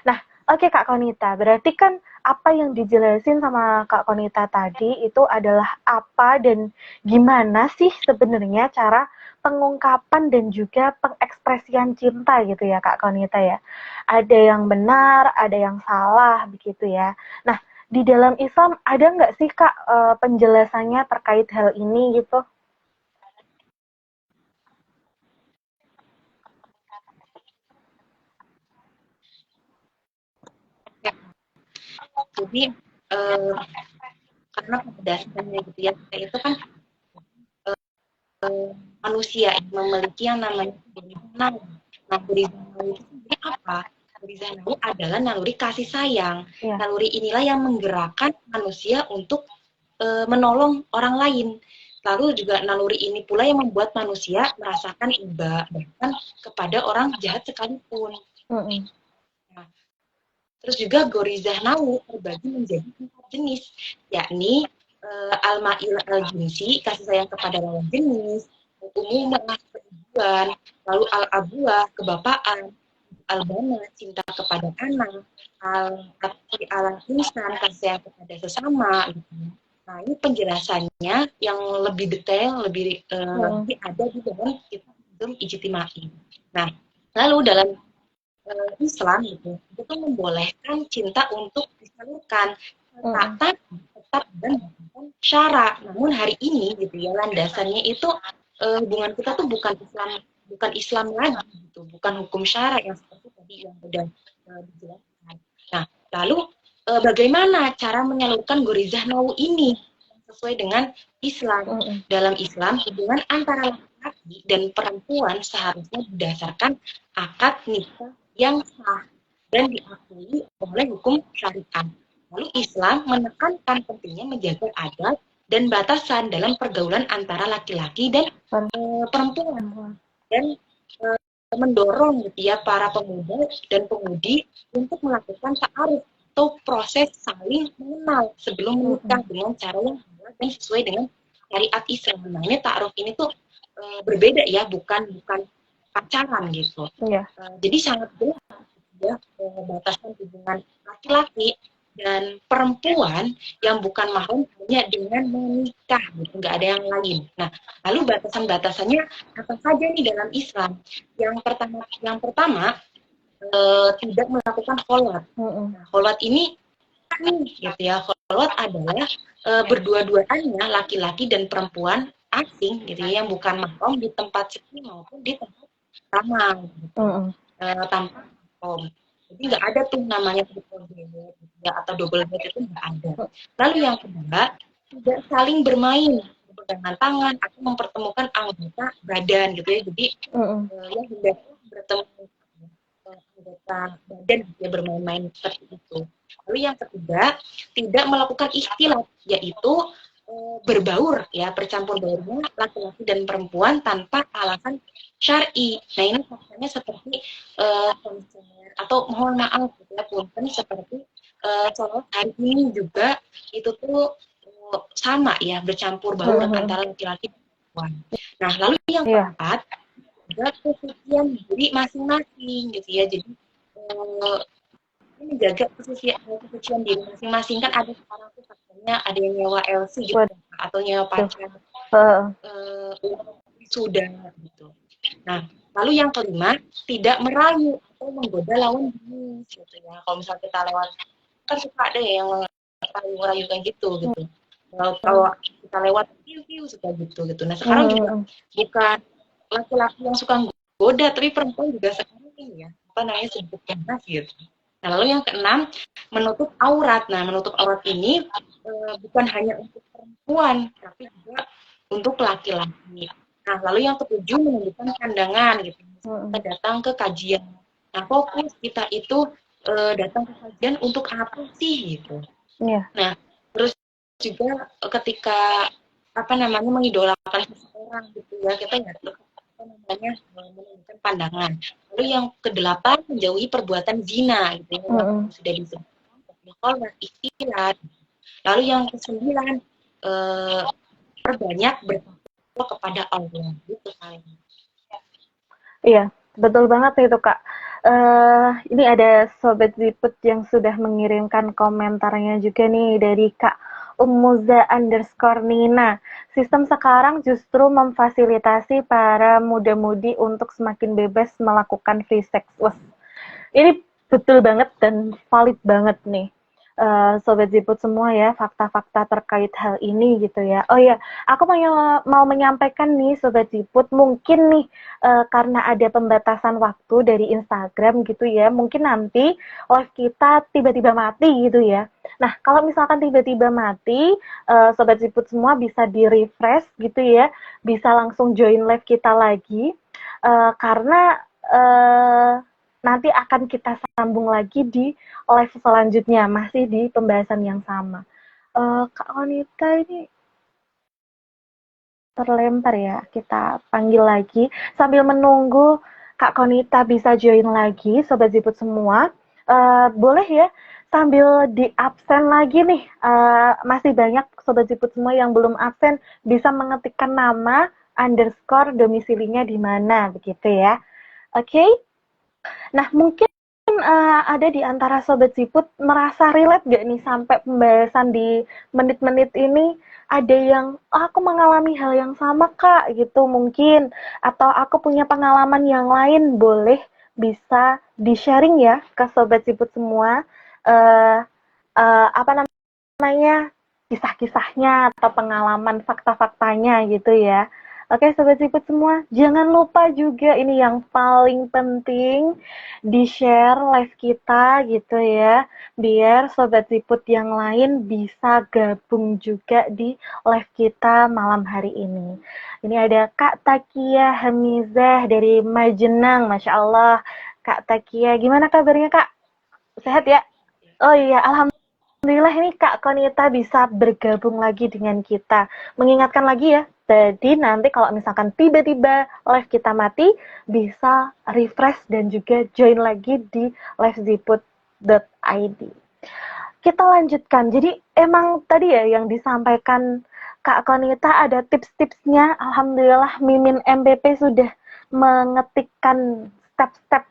Nah, oke Kak Konita, berarti kan apa yang dijelasin sama Kak Konita tadi itu adalah apa dan gimana sih sebenarnya cara pengungkapan dan juga pengekspresian cinta gitu ya Kak Konita ya. Ada yang benar, ada yang salah begitu ya. Nah, di dalam Islam ada nggak sih Kak penjelasannya terkait hal ini gitu? Ya, jadi eh, karena pada dasarnya gitu ya, itu kan manusia yang memiliki yang namanya berizah. Nah, berizah itu sebenarnya apa? Berizah adalah naluri kasih sayang. Iya. Naluri inilah yang menggerakkan manusia untuk menolong orang lain. Lalu juga naluri ini pula yang membuat manusia merasakan iba bahkan kepada orang jahat sekalipun. Nah, terus juga gorizah nau terbagi menjadi 4 jenis, yakni al-ma'il al-jinsi, kasih sayang kepada lawan jenis, umumah, keibuan, lalu al-abuah, kebapaan, al-bana, cinta kepada anak, al-ati al-insan, kasih sayang kepada sesama, gitu. Nah, ini penjelasannya yang lebih detail, lebih ada di dalam kitab Ijtimai. Nah, lalu dalam Islam itu kan membolehkan cinta untuk disalurkan, tapi tetap dan bukan syarat. Namun hari ini gitu ya, landasannya itu hubungan kita tuh bukan Islam lagi gitu, bukan hukum syara yang seperti tadi yang sudah dijelaskan. Nah, lalu bagaimana cara menyalurkan gorizah nau ini sesuai dengan Islam? Dalam Islam, hubungan antara laki-laki dan perempuan seharusnya berdasarkan akad nikah yang sah dan diakui oleh hukum syariat. Lalu Islam menekankan pentingnya menjaga adat dan batasan dalam pergaulan antara laki-laki dan perempuan, dan mendorong gitu ya para pemuda dan pemudi untuk melakukan ta'aruf atau proses saling mengenal sebelum menikah dengan cara yang halal dan sesuai dengan syariat Islam. Nah, ini ta'aruf ini tuh berbeda ya, bukan pacaran gitu. Jadi sangat jelas ya batasan hubungan laki-laki dan perempuan yang bukan mahram hanya dengan menikah gitu, nggak ada yang lain. Nah, lalu batasan-batasannya apa saja nih dalam Islam? Yang pertama tidak melakukan kholat. Nah, kholat ini gitu ya, kholat adalah berdua-duanya laki-laki dan perempuan asing gitu ya, yang bukan mahram di tempat sepi maupun di tempat ramah gitu. Tanpa mahram. Jadi nggak ada tuh namanya triple bed ya, atau double bed itu nggak ada. Lalu yang kedua, tidak saling bermain dengan tangan atau mempertemukan anggota badan gitu ya. Jadi ya tidak bertemu anggota badan gitu ya, bermain-main seperti itu. Lalu yang ketiga, tidak melakukan ikhtilat, yaitu berbaur ya, bercampur baurnya laki-laki dan perempuan tanpa alasan syar'i. Nah ini faktanya seperti konser atau mohon maaf ya punten seperti sholat hari ini juga itu tuh sama ya, bercampur baur antara laki-laki dan perempuan. Nah lalu yang keempat juga kesucian diri masing-masing gitu ya. Jadi ini menjaga kesucian diri masing-masing. Kan ada sekarang tuh katanya ada yang nyewa LC gitu atau nyewa pacar sudah gitu. Nah lalu yang kelima, tidak merayu atau menggoda lawan jenis gitu ya. Kalau misalnya kita lewat, kan suka ada ya yang merayu kayak gitu. Kalau kita lewat view suka gitu. Nah sekarang juga bukan laki-laki yang suka goda, tapi perempuan juga sekarang ini ya, apa namanya, sebut bebas gitu. Nah lalu yang keenam, menutup aurat. Nah menutup aurat ini bukan hanya untuk perempuan, tapi juga untuk laki-laki. Nah lalu yang ketujuh, menunjukkan pandangan gitu. Kita datang ke kajian. Nah fokus kita itu datang ke kajian untuk apa sih gitu. Nah terus juga ketika apa namanya mengidolakan seseorang gitu ya, kita nggak apa namanya menunjukkan pandangan. Lalu yang kedelapan, menjauhi perbuatan zina gitu ya, sudah disebutkan istilah. Lalu yang kesembilan, perbanyak bertakwa kepada Allah gitu kan. Iya, betul banget itu Kak. Ini ada Sobat Ziput yang sudah mengirimkan komentarnya juga nih dari Kak Umuza_Nina. Sistem sekarang justru memfasilitasi para muda-mudi untuk semakin bebas melakukan free sex. Wah, ini betul banget dan valid banget nih. Sobat Ziput semua ya, fakta-fakta terkait hal ini gitu ya. Oh ya, aku mau menyampaikan nih Sobat Ziput, mungkin nih karena ada pembatasan waktu dari Instagram gitu ya, mungkin nanti live kita tiba-tiba mati gitu ya. Nah, kalau misalkan tiba-tiba mati, Sobat Ziput semua bisa di-refresh gitu ya, bisa langsung join live kita lagi, karena nanti akan kita sambung lagi di live selanjutnya, masih di pembahasan yang sama. Kak Wanita ini terlempar ya, kita panggil lagi sambil menunggu Kak Konita bisa join lagi, Sobat Ziput semua. Boleh ya, sambil di absen lagi nih, masih banyak Sobat Ziput semua yang belum absen, bisa mengetikkan nama, underscore, domisilinya di mana, begitu ya. Oke? Nah, mungkin ada di antara Sobat Ziput merasa relate gak nih sampai pembahasan di menit-menit ini, ada yang aku mengalami hal yang sama Kak gitu mungkin, atau aku punya pengalaman yang lain, boleh bisa di-sharing ya ke Sobat Ziput semua, apa namanya, kisah-kisahnya atau pengalaman fakta-faktanya gitu ya. Oke Sobat Ziput semua, jangan lupa juga ini yang paling penting, di-share live kita gitu ya, biar Sobat Ziput yang lain bisa gabung juga di live kita malam hari ini. Ini ada Kak Takia Hamizah dari Majenang, Masya Allah. Kak Takia, gimana kabarnya Kak? Sehat ya? Oh iya, Alhamdulillah ini Kak Konita bisa bergabung lagi dengan kita. Mengingatkan lagi ya, jadi nanti kalau misalkan tiba-tiba live kita mati, bisa refresh dan juga join lagi di liveziput.id. Kita lanjutkan. Jadi emang tadi ya yang disampaikan Kak Konita ada tips-tipsnya. Alhamdulillah Mimin MPP sudah mengetikkan step-step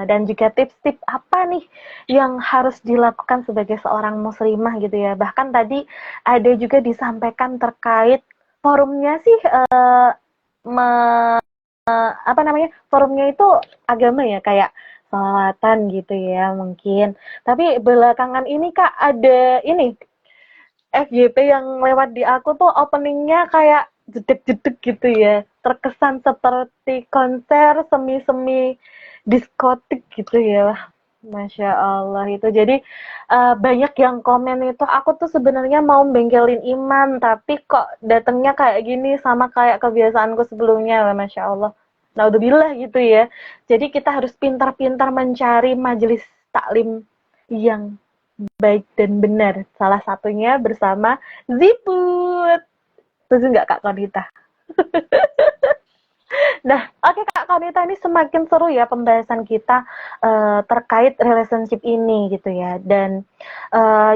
dan juga tips-tips apa nih yang harus dilakukan sebagai seorang muslimah gitu ya. Bahkan tadi ada juga disampaikan terkait forumnya sih, apa namanya, forumnya itu agama ya, kayak sholawatan gitu ya mungkin. Tapi belakangan ini Kak ada ini FYP yang lewat di aku tuh openingnya kayak jedek-jedek gitu ya, terkesan seperti konser semi-semi diskotik gitu ya. Masya Allah itu. Jadi banyak yang komen itu, aku tuh sebenarnya mau bengkelin iman, tapi kok datangnya kayak gini sama kayak kebiasaanku sebelumnya. Masya Allah. Naudzubillah gitu ya. Jadi kita harus pintar-pintar mencari majelis taklim yang baik dan benar. Salah satunya bersama Ziput. Setuju nggak Kak Konita? Nah, oke Kak Konita, ini semakin seru ya pembahasan kita terkait relationship ini gitu ya. Dan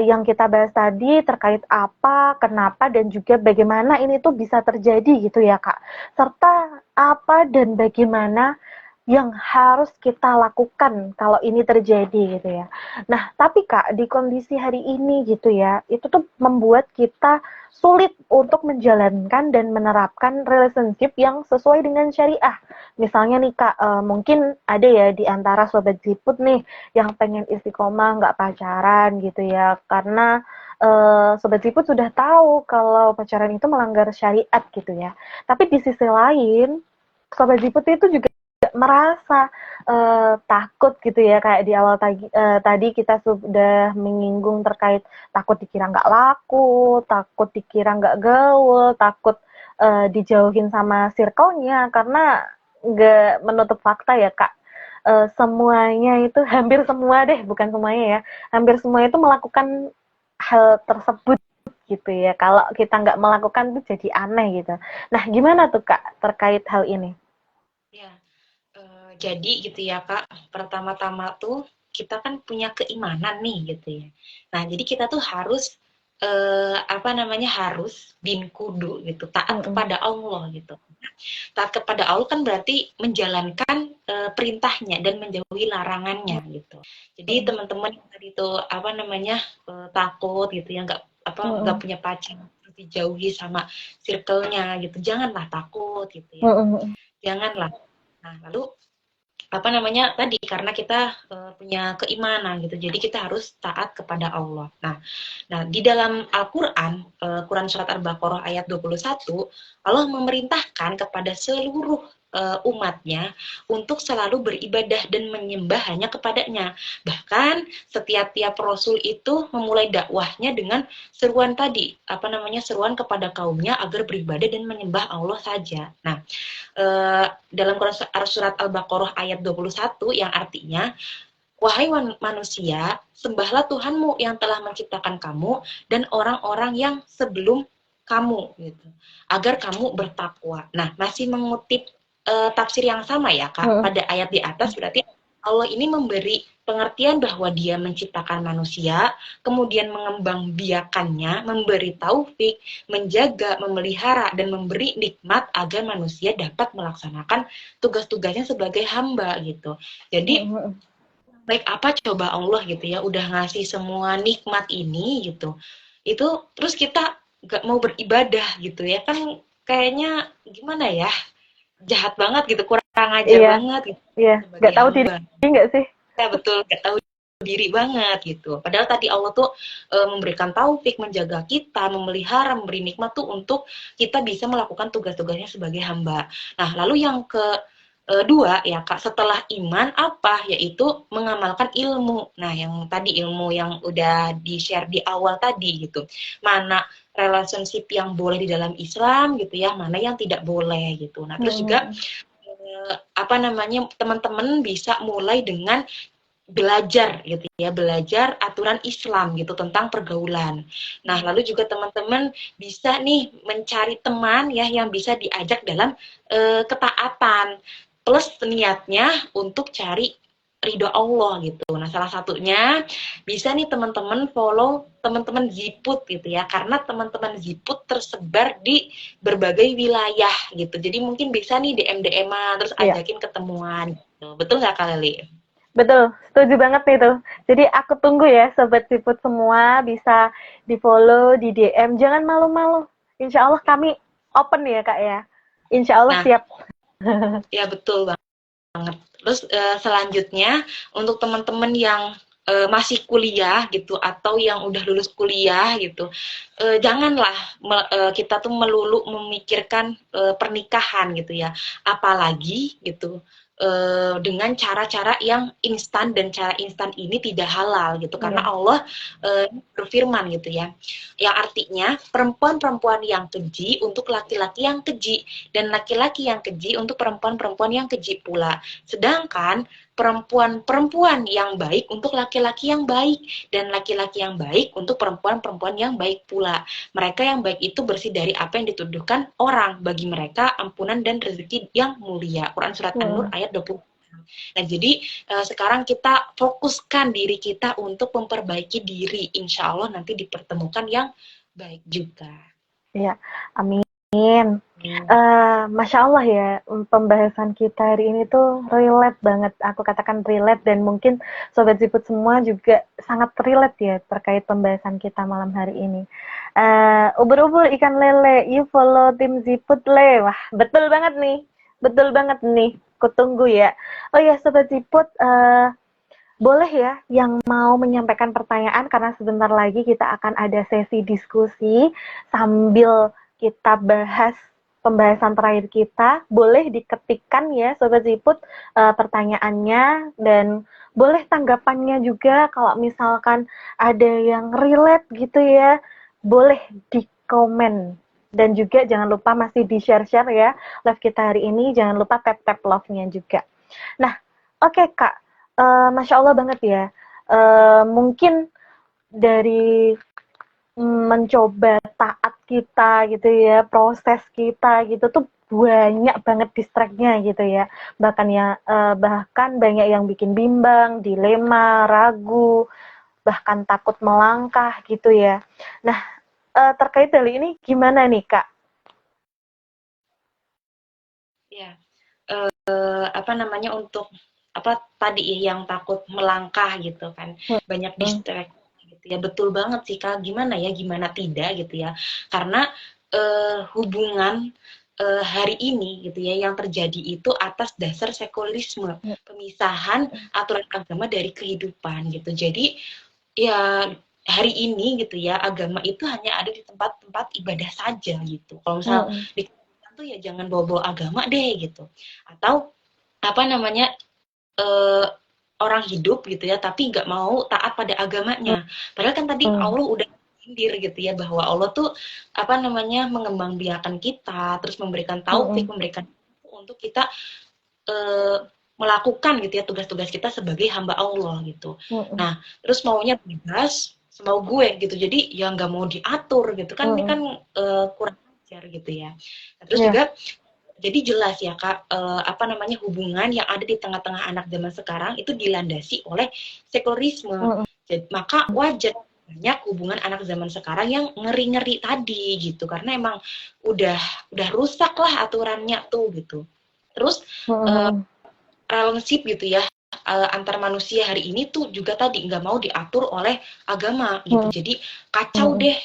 yang kita bahas tadi terkait apa, kenapa, dan juga bagaimana ini tuh bisa terjadi gitu ya Kak. Serta apa dan bagaimana yang harus kita lakukan kalau ini terjadi gitu ya. Nah, tapi Kak, di kondisi hari ini gitu ya, itu tuh membuat kita sulit untuk menjalankan dan menerapkan relationship yang sesuai dengan syariah. Misalnya nih Kak, mungkin ada ya di antara sobat Ziput nih yang pengen istiqomah nggak pacaran gitu ya, karena sobat Ziput sudah tahu kalau pacaran itu melanggar syariat gitu ya. Tapi di sisi lain, sobat Ziput itu juga merasa takut gitu ya, kayak di awal tadi kita sudah menyinggung terkait takut dikira nggak laku, takut dikira nggak gaul, takut dijauhin sama circle-nya, karena nggak menutup fakta ya Kak. Semuanya itu, hampir semua deh, bukan semuanya ya, hampir semua itu melakukan hal tersebut gitu ya. Kalau kita nggak melakukan tuh jadi aneh gitu. Nah, gimana tuh Kak terkait hal ini? Ya, jadi gitu ya Kak, pertama-tama tuh kita kan punya keimanan nih gitu ya. Nah, jadi kita tuh harus harus bin kudu gitu, taat kepada Allah gitu. Taat kepada Allah kan berarti menjalankan perintahnya dan menjauhi larangannya gitu. Jadi teman-teman yang tadi itu takut gitu ya, nggak punya pacar, dijauhi sama circle-nya gitu. Janganlah takut gitu ya. Janganlah. Nah, lalu tadi karena kita punya keimanan gitu, jadi kita harus taat kepada Allah. Nah di dalam Al-Quran, Quran surat Al-Baqarah ayat 21, Allah memerintahkan kepada seluruh umatnya untuk selalu beribadah dan menyembah hanya kepadanya. Bahkan setiap Rasul itu memulai dakwahnya dengan seruan tadi, seruan kepada kaumnya agar beribadah dan menyembah Allah saja. Nah, dalam surat Al-Baqarah ayat 21 yang artinya, wahai manusia, sembahlah Tuhanmu yang telah menciptakan kamu dan orang-orang yang sebelum kamu gitu, agar kamu bertakwa. Nah, masih mengutip tafsir yang sama ya Kak, pada ayat di atas, berarti Allah ini memberi pengertian bahwa Dia menciptakan manusia, kemudian mengembangbiakannya, memberi taufik, menjaga, memelihara, dan memberi nikmat agar manusia dapat melaksanakan tugas-tugasnya sebagai hamba gitu. Jadi baik apa coba Allah gitu ya, udah ngasih semua nikmat ini gitu. Itu terus kita gak mau beribadah gitu ya, kan kayaknya gimana ya? Jahat banget gitu, kurang ajar banget gitu. Iya, nggak tahu diri nggak sih? Ya betul, nggak tahu diri banget gitu. Padahal tadi Allah tuh memberikan taufik, menjaga kita, memelihara, memberi nikmat tuh untuk kita bisa melakukan tugas-tugasnya sebagai hamba. Nah, lalu yang kedua ya Kak, setelah iman apa? Yaitu mengamalkan ilmu. Nah, yang tadi ilmu yang udah di-share di awal tadi gitu. Mana relationship yang boleh di dalam Islam gitu ya, mana yang tidak boleh gitu. Nah, terus juga teman-teman bisa mulai dengan belajar gitu ya, belajar aturan Islam gitu tentang pergaulan. Nah, lalu juga teman-teman bisa nih mencari teman ya yang bisa diajak dalam ketaatan, plus niatnya untuk cari ridho Allah gitu. Nah, salah satunya bisa nih teman-teman follow teman-teman Ziput gitu ya, karena teman-teman Ziput tersebar di berbagai wilayah gitu. Jadi mungkin bisa nih DM-an terus ajakin ketemuan gitu. Betul nggak Kak Leli? Betul, setuju banget nih tuh. Jadi aku tunggu ya Sobat Ziput semua bisa di-follow, di DM. Jangan malu-malu. Insya Allah kami open ya Kak ya. Insya Allah siap. Ya betul banget. Terus selanjutnya untuk teman-teman yang masih kuliah gitu atau yang udah lulus kuliah gitu, janganlah kita tuh melulu memikirkan pernikahan gitu ya, apalagi gitu dengan cara-cara yang instan, dan cara instan ini tidak halal gitu, karena Allah berfirman gitu ya, yang artinya perempuan-perempuan yang keji untuk laki-laki yang keji, dan laki-laki yang keji untuk perempuan-perempuan yang keji pula. Sedangkan perempuan-perempuan yang baik untuk laki-laki yang baik, dan laki-laki yang baik untuk perempuan-perempuan yang baik pula. Mereka yang baik itu bersih dari apa yang dituduhkan orang, bagi mereka ampunan dan rezeki yang mulia. Quran Surat An-Nur ayat 20. Nah, jadi sekarang kita fokuskan diri kita untuk memperbaiki diri. Insya Allah nanti dipertemukan yang baik juga. Ya, amin. Masya Allah ya, pembahasan kita hari ini tuh relate banget. Aku katakan relate, dan mungkin Sobat Ziput semua juga sangat relate ya terkait pembahasan kita malam hari ini. Ubur-ubur ikan lele, you follow tim Ziput le. Wah, betul banget nih. Betul banget nih. Kutunggu ya. Oh ya, Sobat Ziput, boleh ya yang mau menyampaikan pertanyaan, karena sebentar lagi kita akan ada sesi diskusi sambil kita bahas pembahasan terakhir kita. Boleh diketikkan ya Sobat Ziput pertanyaannya, dan boleh tanggapannya juga. Kalau misalkan ada yang relate gitu ya, boleh di komen. Dan juga jangan lupa masih di share-share ya live kita hari ini. Jangan lupa tap-tap love-nya juga. Nah, oke Kak, Masya Allah banget ya. Mungkin dari mencoba taat kita gitu ya, proses kita gitu tuh banyak banget distract-nya gitu ya. Bahkan banyak yang bikin bimbang, dilema, ragu, bahkan takut melangkah gitu ya. Nah, terkait hal ini gimana nih Kak? Ya, untuk tadi yang takut melangkah gitu kan, banyak distract gitu ya. Betul banget sih Kak, gimana tidak gitu ya, karena hubungan hari ini gitu ya yang terjadi itu atas dasar sekulerisme, pemisahan aturan agama dari kehidupan gitu. Jadi ya hari ini gitu ya, agama itu hanya ada di tempat-tempat ibadah saja gitu. Kalau misal di tuh ya jangan bawa-bawa agama deh gitu. Atau orang hidup gitu ya tapi nggak mau taat pada agamanya. Padahal kan tadi Allah udah sindir gitu ya, bahwa Allah tuh mengembangbiakan kita, terus memberikan taufik, memberikan untuk kita melakukan gitu ya tugas-tugas kita sebagai hamba Allah gitu. Nah, terus maunya bebas semau gue gitu. Jadi ya nggak mau diatur gitu kan. Ini kan kurang ajar gitu ya. Nah, terus juga jadi jelas ya Kak, hubungan yang ada di tengah-tengah anak zaman sekarang itu dilandasi oleh sekulerisme. Jadi, maka wajar banyak hubungan anak zaman sekarang yang ngeri-ngeri tadi gitu, karena emang udah rusak lah aturannya tuh gitu. Terus relationship gitu ya antar manusia hari ini tuh juga tadi nggak mau diatur oleh agama gitu. Jadi kacau deh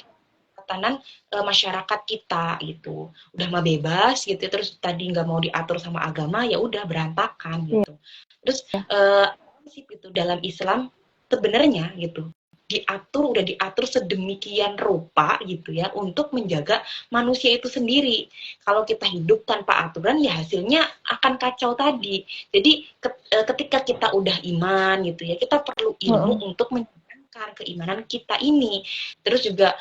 tatanan masyarakat kita gitu. Udah mah bebas gitu, terus tadi nggak mau diatur sama agama, ya udah berantakan gitu. Terus itu dalam Islam sebenarnya gitu udah diatur sedemikian rupa gitu ya untuk menjaga manusia itu sendiri. Kalau kita hidup tanpa aturan ya hasilnya akan kacau tadi. Jadi ketika kita udah iman gitu ya, kita perlu ilmu untuk menjalankan keimanan kita ini. Terus juga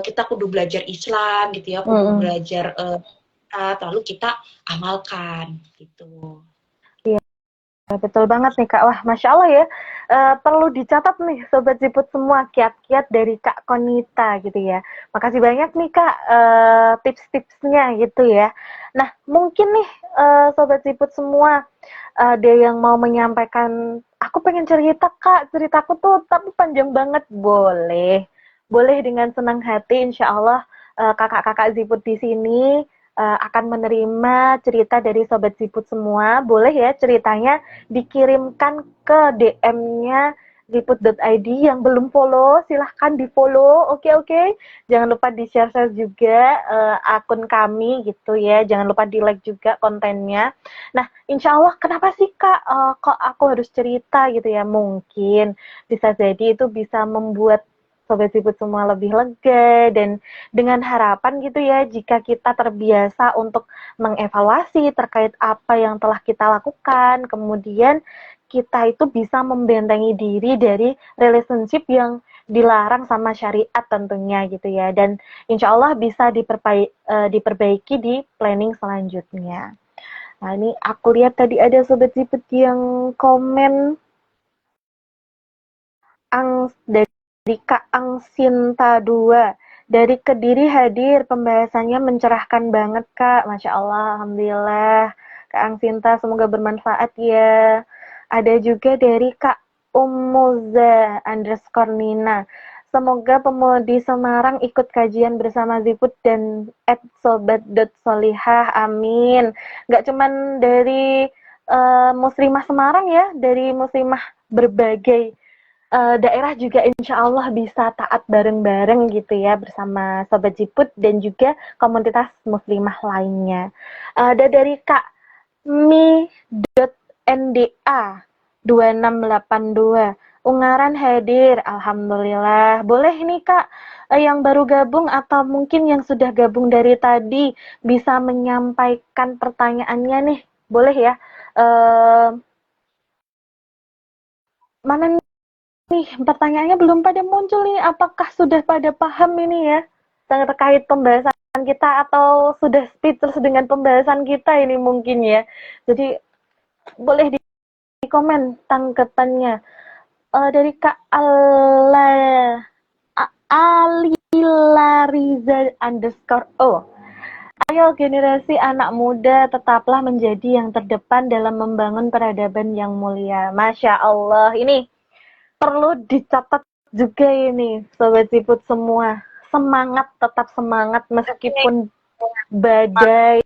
kita kudu belajar Islam gitu ya, kudu belajar lalu kita amalkan gitu. Betul banget nih Kak. Wah, Masya Allah ya. Perlu dicatat nih Sobat Ziput semua kiat-kiat dari Kak Konita gitu ya. Makasih banyak nih Kak tips-tipsnya gitu ya. Nah, mungkin nih Sobat Ziput semua ada yang mau menyampaikan, aku pengen cerita Kak, ceritaku tuh tapi panjang banget. Boleh. Boleh dengan senang hati, insya Allah kakak-kakak Ziput di sini akan menerima cerita dari Sobat Ziput semua. Boleh ya ceritanya dikirimkan ke DM-nya ziput.id. Yang belum follow silahkan di follow. Oke. Jangan lupa di share juga akun kami gitu ya. Jangan lupa di like juga kontennya. Nah, insya Allah kenapa sih Kak kok aku harus cerita gitu ya. Mungkin bisa jadi itu bisa membuat Sobat Ziput semua lebih lega, dan dengan harapan gitu ya, jika kita terbiasa untuk mengevaluasi terkait apa yang telah kita lakukan, kemudian kita itu bisa membentengi diri dari relationship yang dilarang sama syariat tentunya gitu ya, dan insya Allah bisa diperbaiki di planning selanjutnya. Nah, ini aku lihat tadi ada sobat Ziput yang komen dari Kak Angsinta 2 dari Kediri hadir, pembahasannya mencerahkan banget Kak, Masya Allah, Alhamdulillah. Kak Angsinta semoga bermanfaat ya. Ada juga dari Kak Umuza underscore Nina. Semoga pemudi Semarang ikut kajian bersama Ziput dan @sobat.solihah, amin. Gak cuman dari muslimah Semarang ya, dari muslimah berbagai daerah juga insya Allah bisa taat bareng-bareng gitu ya bersama Sobat Jiput dan juga komunitas muslimah lainnya. Ada dari Kak mi.nda 2682 Ungaran hadir, Alhamdulillah. Boleh nih Kak, yang baru gabung atau mungkin yang sudah gabung dari tadi bisa menyampaikan pertanyaannya nih, boleh ya. Mana nih, pertanyaannya belum pada muncul nih. Apakah sudah pada paham ini ya terkait pembahasan kita atau sudah speechless dengan pembahasan kita ini mungkin ya. Jadi boleh di komen tanggapannya. Dari Kak Alilariza underscore O. Ayo generasi anak muda tetaplah menjadi yang terdepan dalam membangun peradaban yang mulia. Masya Allah. Ini perlu dicatat juga ini Sobat Siput semua, semangat, tetap semangat meskipun badai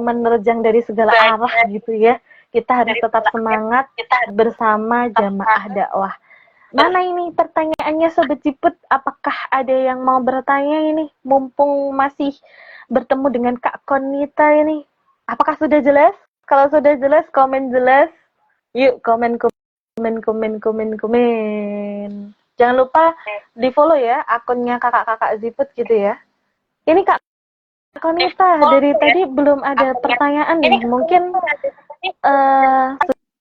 menerjang dari segala arah gitu ya, kita harus tetap semangat bersama jamaah dakwah. Mana ini pertanyaannya Sobat Siput, apakah ada yang mau bertanya ini mumpung masih bertemu dengan Kak Konita ini, apakah sudah jelas? Kalau sudah jelas komen jelas, yuk komen. Jangan lupa di follow ya akunnya kakak-kakak Ziput gitu ya. Ini Kak Konita dari tadi belum ada pertanyaan nih. Mungkin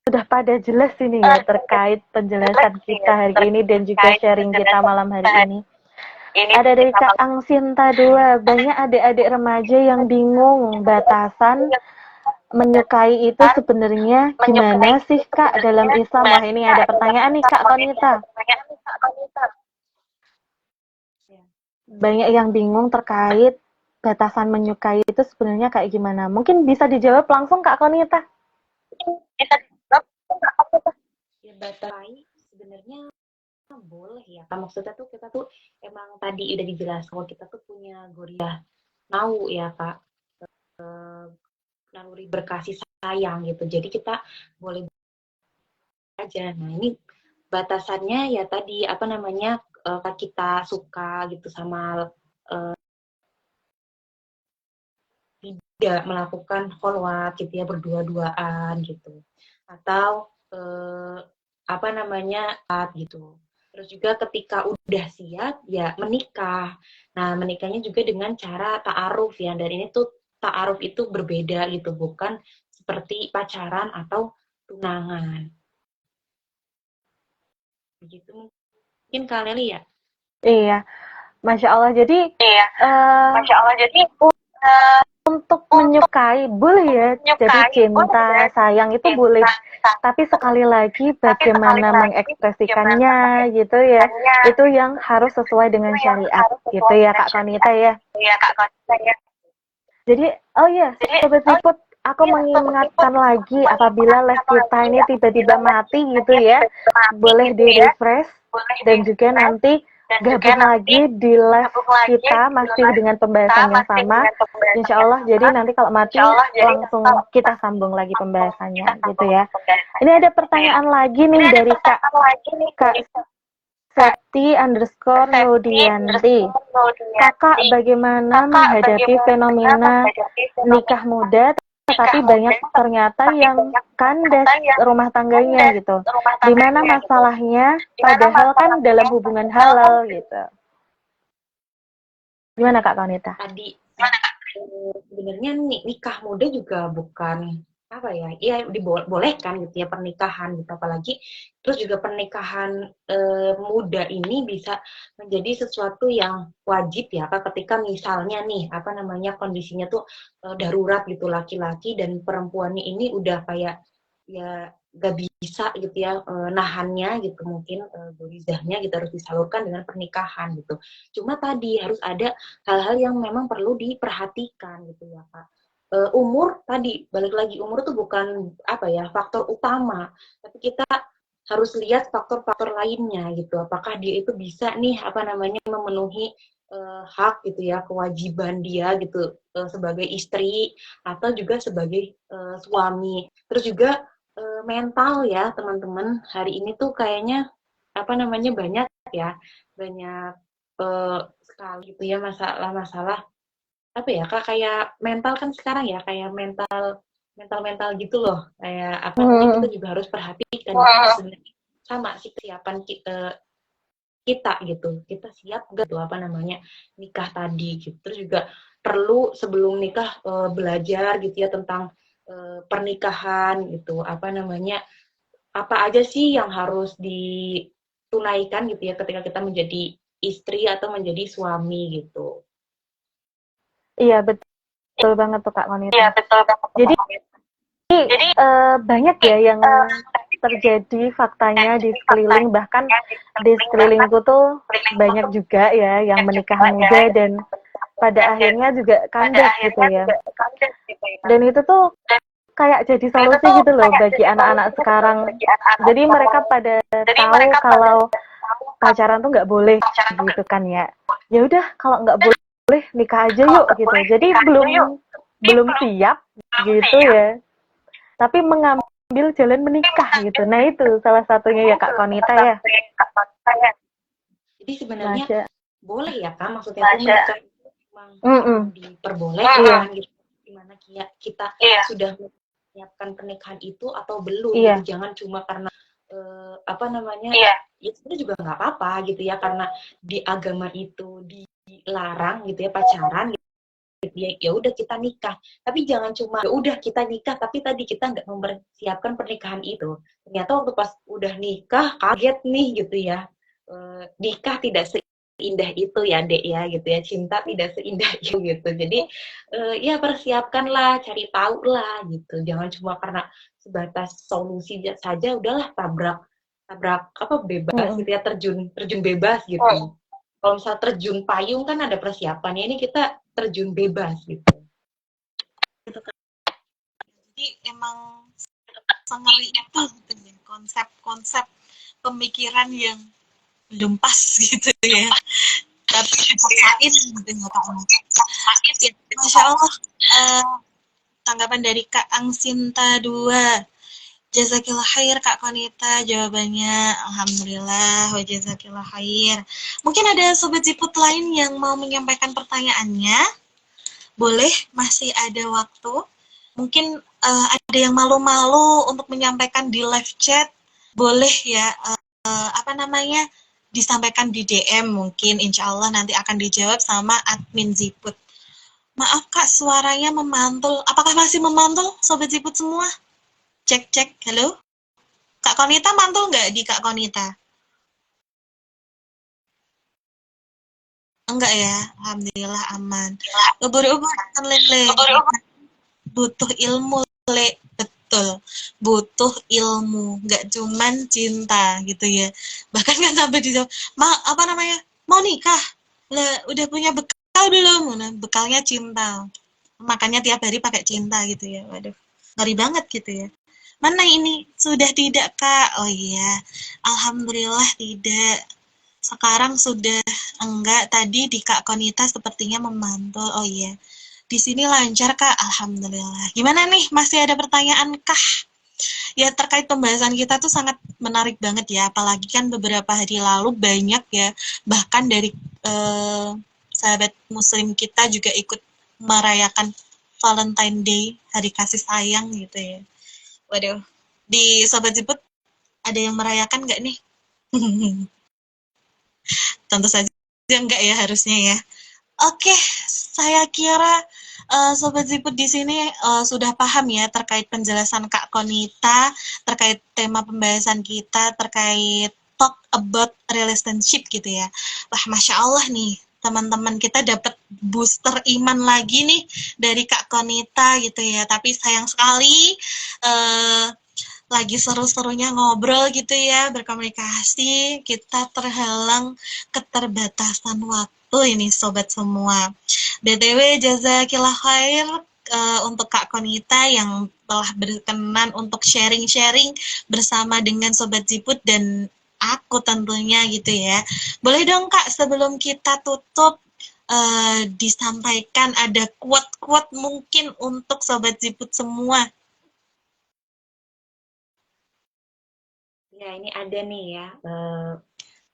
sudah pada jelas ini ya terkait penjelasan kita hari ini dan juga sharing kita malam hari ini. Ada dari Kak Angsinta 2, banyak adik-adik remaja yang bingung batasan menyukai itu sebenarnya gimana sih Kak dalam Islam? Wah, ini ada pertanyaan nih Kak Konita. Banyak yang bingung terkait batasan menyukai itu sebenarnya kayak gimana? Mungkin bisa dijawab langsung Kak Konita. Ya, batasai sebenarnya boleh ya. Maksudnya tuh kita tuh emang tadi udah dijelaskan kalau kita tuh punya gorilah mau ya Kak, naluri berkasih sayang gitu. Jadi kita boleh aja. Nah ini batasannya ya tadi apa namanya, kita suka gitu sama tidak melakukan kholwat gitu ya, berdua-duaan gitu, atau apa namanya gitu. Terus juga ketika udah siap ya menikah. Nah menikahnya juga dengan cara ta'aruf ya, dan ini tuh ta'aruf itu berbeda gitu, bukan seperti pacaran atau tunangan. Begitu mungkin Kak Leli ya. Iya, Masya Allah. Jadi untuk menyukai boleh ya. Jadi cinta, sayang itu boleh. Tapi sekali lagi bagaimana mengekspresikannya gitu ya. Itu yang harus sesuai dengan syariat gitu ya Kak Konita ya. Jadi, oh iya, Sobat Siput, aku mengingatkan lagi apabila live kita ini tiba-tiba mati gitu ya, boleh di-refresh dan juga nanti gabung lagi di live kita masih dengan pembahasan yang sama. Insya Allah, jadi nanti kalau mati langsung kita sambung lagi pembahasannya gitu ya. Ini ada pertanyaan lagi nih dari Kak Septi underscore Nudianti. Kakak bagaimana menghadapi fenomena nikah muda tetapi banyak ternyata yang kandas rumah tangganya gitu. Dimana masalahnya padahal kan dalam hubungan halal gitu. Gimana Kak Konita? Tadi sebenarnya nikah muda juga bukan apa ya, ya dibolehkan gitu ya pernikahan gitu, apalagi terus juga pernikahan muda ini bisa menjadi sesuatu yang wajib ya Kak, ketika misalnya nih apa namanya kondisinya tuh darurat gitu, laki-laki dan perempuannya ini udah kayak ya gak bisa gitu ya nahannya gitu, mungkin gorizahnya gitu harus disalurkan dengan pernikahan gitu. Cuma tadi harus ada hal-hal yang memang perlu diperhatikan gitu ya Kak. Umur tadi balik lagi, umur tuh bukan apa ya faktor utama, tapi kita harus lihat faktor-faktor lainnya gitu, apakah dia itu bisa nih apa namanya memenuhi hak gitu ya, kewajiban dia gitu sebagai istri atau juga sebagai suami. Terus juga mental ya teman-teman, hari ini tuh kayaknya apa namanya banyak ya, banyak sekali gitu ya masalah-masalah apa ya Kak, kayak mental kan sekarang ya, kayak mental gitu loh, kayak apa mungkin kita Hmm. juga harus perhatikan gitu sebenarnya, sama sih kesiapan kita gitu, kita siap gak tuh apa namanya nikah tadi gitu. Terus juga perlu sebelum nikah belajar gitu ya tentang pernikahan gitu, apa namanya apa aja sih yang harus ditunaikan gitu ya ketika kita menjadi istri atau menjadi suami gitu. Iya, betul banget tuh Kak Konita. Iya, betul banget. Jadi Jadi banyak ya yang terjadi faktanya di sekeliling, bahkan di sekelilingku tuh banyak juga ya yang menikah muda dan pada akhirnya juga kandas gitu ya. Dan itu tuh kayak jadi solusi gitu loh bagi anak-anak sekarang. Jadi mereka pada tahu kalau pacaran tuh nggak boleh gitu kan ya. Ya udah kalau nggak boleh nikah aja yuk gitu. Jadi belum belum siap gitu ya. Tapi mengambil jalan menikah gitu. Nah itu salah satunya ya Kak Konita ya. Jadi sebenarnya Masya. boleh ya Kak, maksudnya tuh menikah itu memang Iya, diperbolehkan gitu. Dimana kita sudah menyiapkan pernikahan itu atau belum iya. gitu. Jangan cuma karena apa namanya ya sebenarnya juga nggak apa-apa gitu ya, karena di agama itu dilarang gitu ya pacaran gitu ya, ya udah kita nikah, tapi jangan cuma ya udah kita nikah tapi tadi kita nggak mempersiapkan pernikahan itu, ternyata waktu pas udah nikah kaget nih gitu ya. Nikah tidak seindah itu ya Dek ya gitu ya, cinta tidak seindah itu gitu, jadi ya persiapkanlah, cari tahu lah gitu, jangan cuma karena sebatas solusi saja udahlah tabrak tabrak apa bebas gitu ya, terjun terjun bebas gitu. Kalau misal terjun payung kan ada persiapannya, ini kita terjun bebas gitu. gitu kan. Jadi emang sengeri itu gitu ya, konsep-konsep pemikiran yang belum pas gitu ya, tapi dipaksain gitu ya Kak. Ya, Masya Allah, tanggapan dari Kak Angsinta 2. Jazakillah khair Kak Konita, jawabannya Alhamdulillah wa jazakillah khair. Mungkin ada sobat Ziput lain yang mau menyampaikan pertanyaannya, boleh, masih ada waktu. Mungkin ada yang malu-malu untuk menyampaikan di live chat, boleh ya, apa namanya, disampaikan di DM, mungkin insya Allah nanti akan dijawab sama admin Ziput. Maaf Kak, suaranya memantul. Apakah masih memantul, Sobat Ziput semua? Cek, halo? Kak Konita mantul nggak di Kak Konita? Enggak ya, Alhamdulillah aman. Ubur-ubur lele, butuh ilmu le, betul. Butuh ilmu, nggak cuman cinta gitu ya. Bahkan kan sampai di apa namanya? Mau nikah? Lah, udah punya bekal belum? Nah, bekalnya cinta. Makanya tiap hari pakai cinta gitu ya. Waduh, ngeri banget gitu ya. Mana ini? Sudah tidak, Kak? Oh iya. Alhamdulillah tidak. Sekarang sudah enggak. Tadi di Kak Konita sepertinya memantul. Oh iya. Di sini lancar, Kak. Alhamdulillah. Gimana nih? Masih ada pertanyaan kah? Ya, terkait pembahasan kita tuh sangat menarik banget ya. Apalagi kan beberapa hari lalu banyak ya. Bahkan dari sahabat muslim kita juga ikut merayakan Valentine Day, hari kasih sayang gitu ya. Waduh, di Sobat Ziput ada yang merayakan nggak nih? Tentu saja enggak ya harusnya ya. Oke, saya kira Sobat Ziput di sini sudah paham ya terkait penjelasan Kak Konita, terkait tema pembahasan kita, terkait talk about relationship gitu ya. Wah, Masya Allah nih, teman-teman kita dapat booster iman lagi nih dari Kak Konita gitu ya. Tapi sayang sekali eh, lagi seru-serunya ngobrol gitu ya, berkomunikasi, kita terhalang keterbatasan waktu ini sobat semua. BTW jazakillah khair untuk Kak Konita yang telah berkenan untuk sharing-sharing bersama dengan Sobat Ziput dan aku tentunya gitu ya. Boleh dong Kak sebelum kita tutup disampaikan ada quote-quote mungkin untuk Sobat Ziput semua. Ya, ini ada nih ya.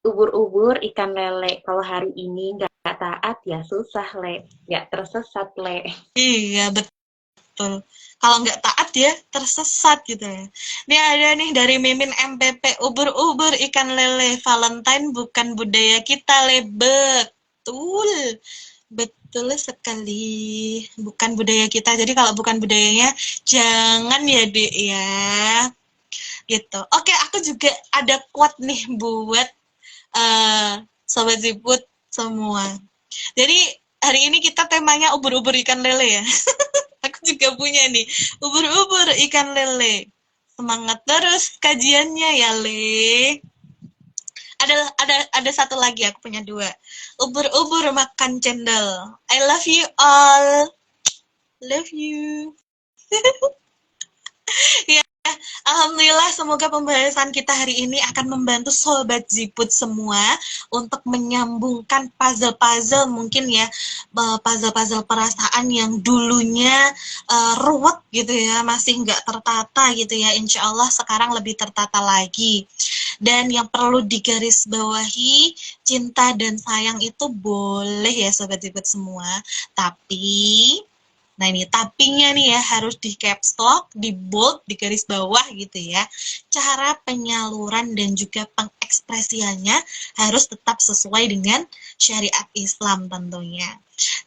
Ubur-ubur ikan lele. Kalau hari ini nggak taat ya susah le, nggak tersesat le. Iya betul. Kalau nggak taat ya tersesat gitu ya. Ini ada nih dari Mimin MPP, ubur-ubur ikan lele Valentine bukan budaya kita le. Betul. Betul sekali. Bukan budaya kita. Jadi kalau bukan budayanya jangan ya Dek ya. Gitu. Oke, aku juga ada quote nih buat Sobat Ziput semua. Jadi hari ini kita temanya ubur-ubur ikan lele ya. Aku juga punya nih, ubur-ubur ikan lele. Semangat terus kajiannya ya, Le. Ada satu lagi, aku punya dua. Ubur-ubur makan cendol. I love you all. Love you. Ya, alhamdulillah semoga pembahasan kita hari ini akan membantu Sobat Ziput semua untuk menyambungkan puzzle-puzzle mungkin ya, puzzle-puzzle perasaan yang dulunya ruwet gitu ya, masih nggak tertata gitu ya. Insya Allah sekarang lebih tertata lagi. Dan yang perlu digarisbawahi, cinta dan sayang itu boleh ya Sobat Ziput semua, tapi nah ini tappingnya nih ya harus di caps lock, di bold, di garis bawah gitu ya. Cara penyaluran dan juga pengekspresiannya harus tetap sesuai dengan syariat Islam tentunya.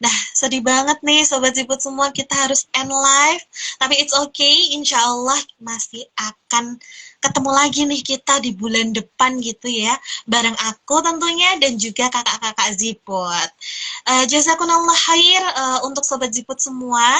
Nah, sedih banget nih Sobat Siput semua, kita harus end live. Tapi it's okay, insya Allah masih akan ketemu lagi nih kita di bulan depan gitu ya. Bareng aku tentunya dan juga kakak-kakak Ziput. Jazakumullah khair untuk Sobat Ziput semua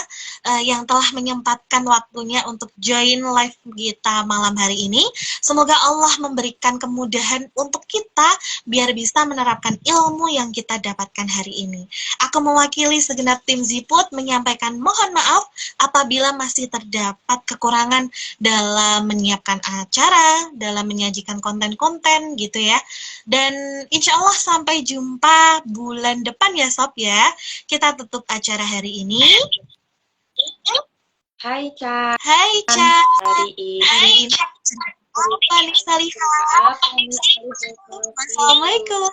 yang telah menyempatkan waktunya untuk join live kita malam hari ini. Semoga Allah memberikan kemudahan untuk kita biar bisa menerapkan ilmu yang kita dapatkan hari ini. Aku mewakili segenap tim Ziput menyampaikan mohon maaf apabila masih terdapat kekurangan dalam menyiapkan acara, dalam menyajikan konten-konten gitu ya. Dan insya Allah sampai jumpa bulan depan ya Sob ya. Kita tutup acara hari ini. Hai Chan, Hai Ca. hari ini Balik Salihah. Assalamualaikum.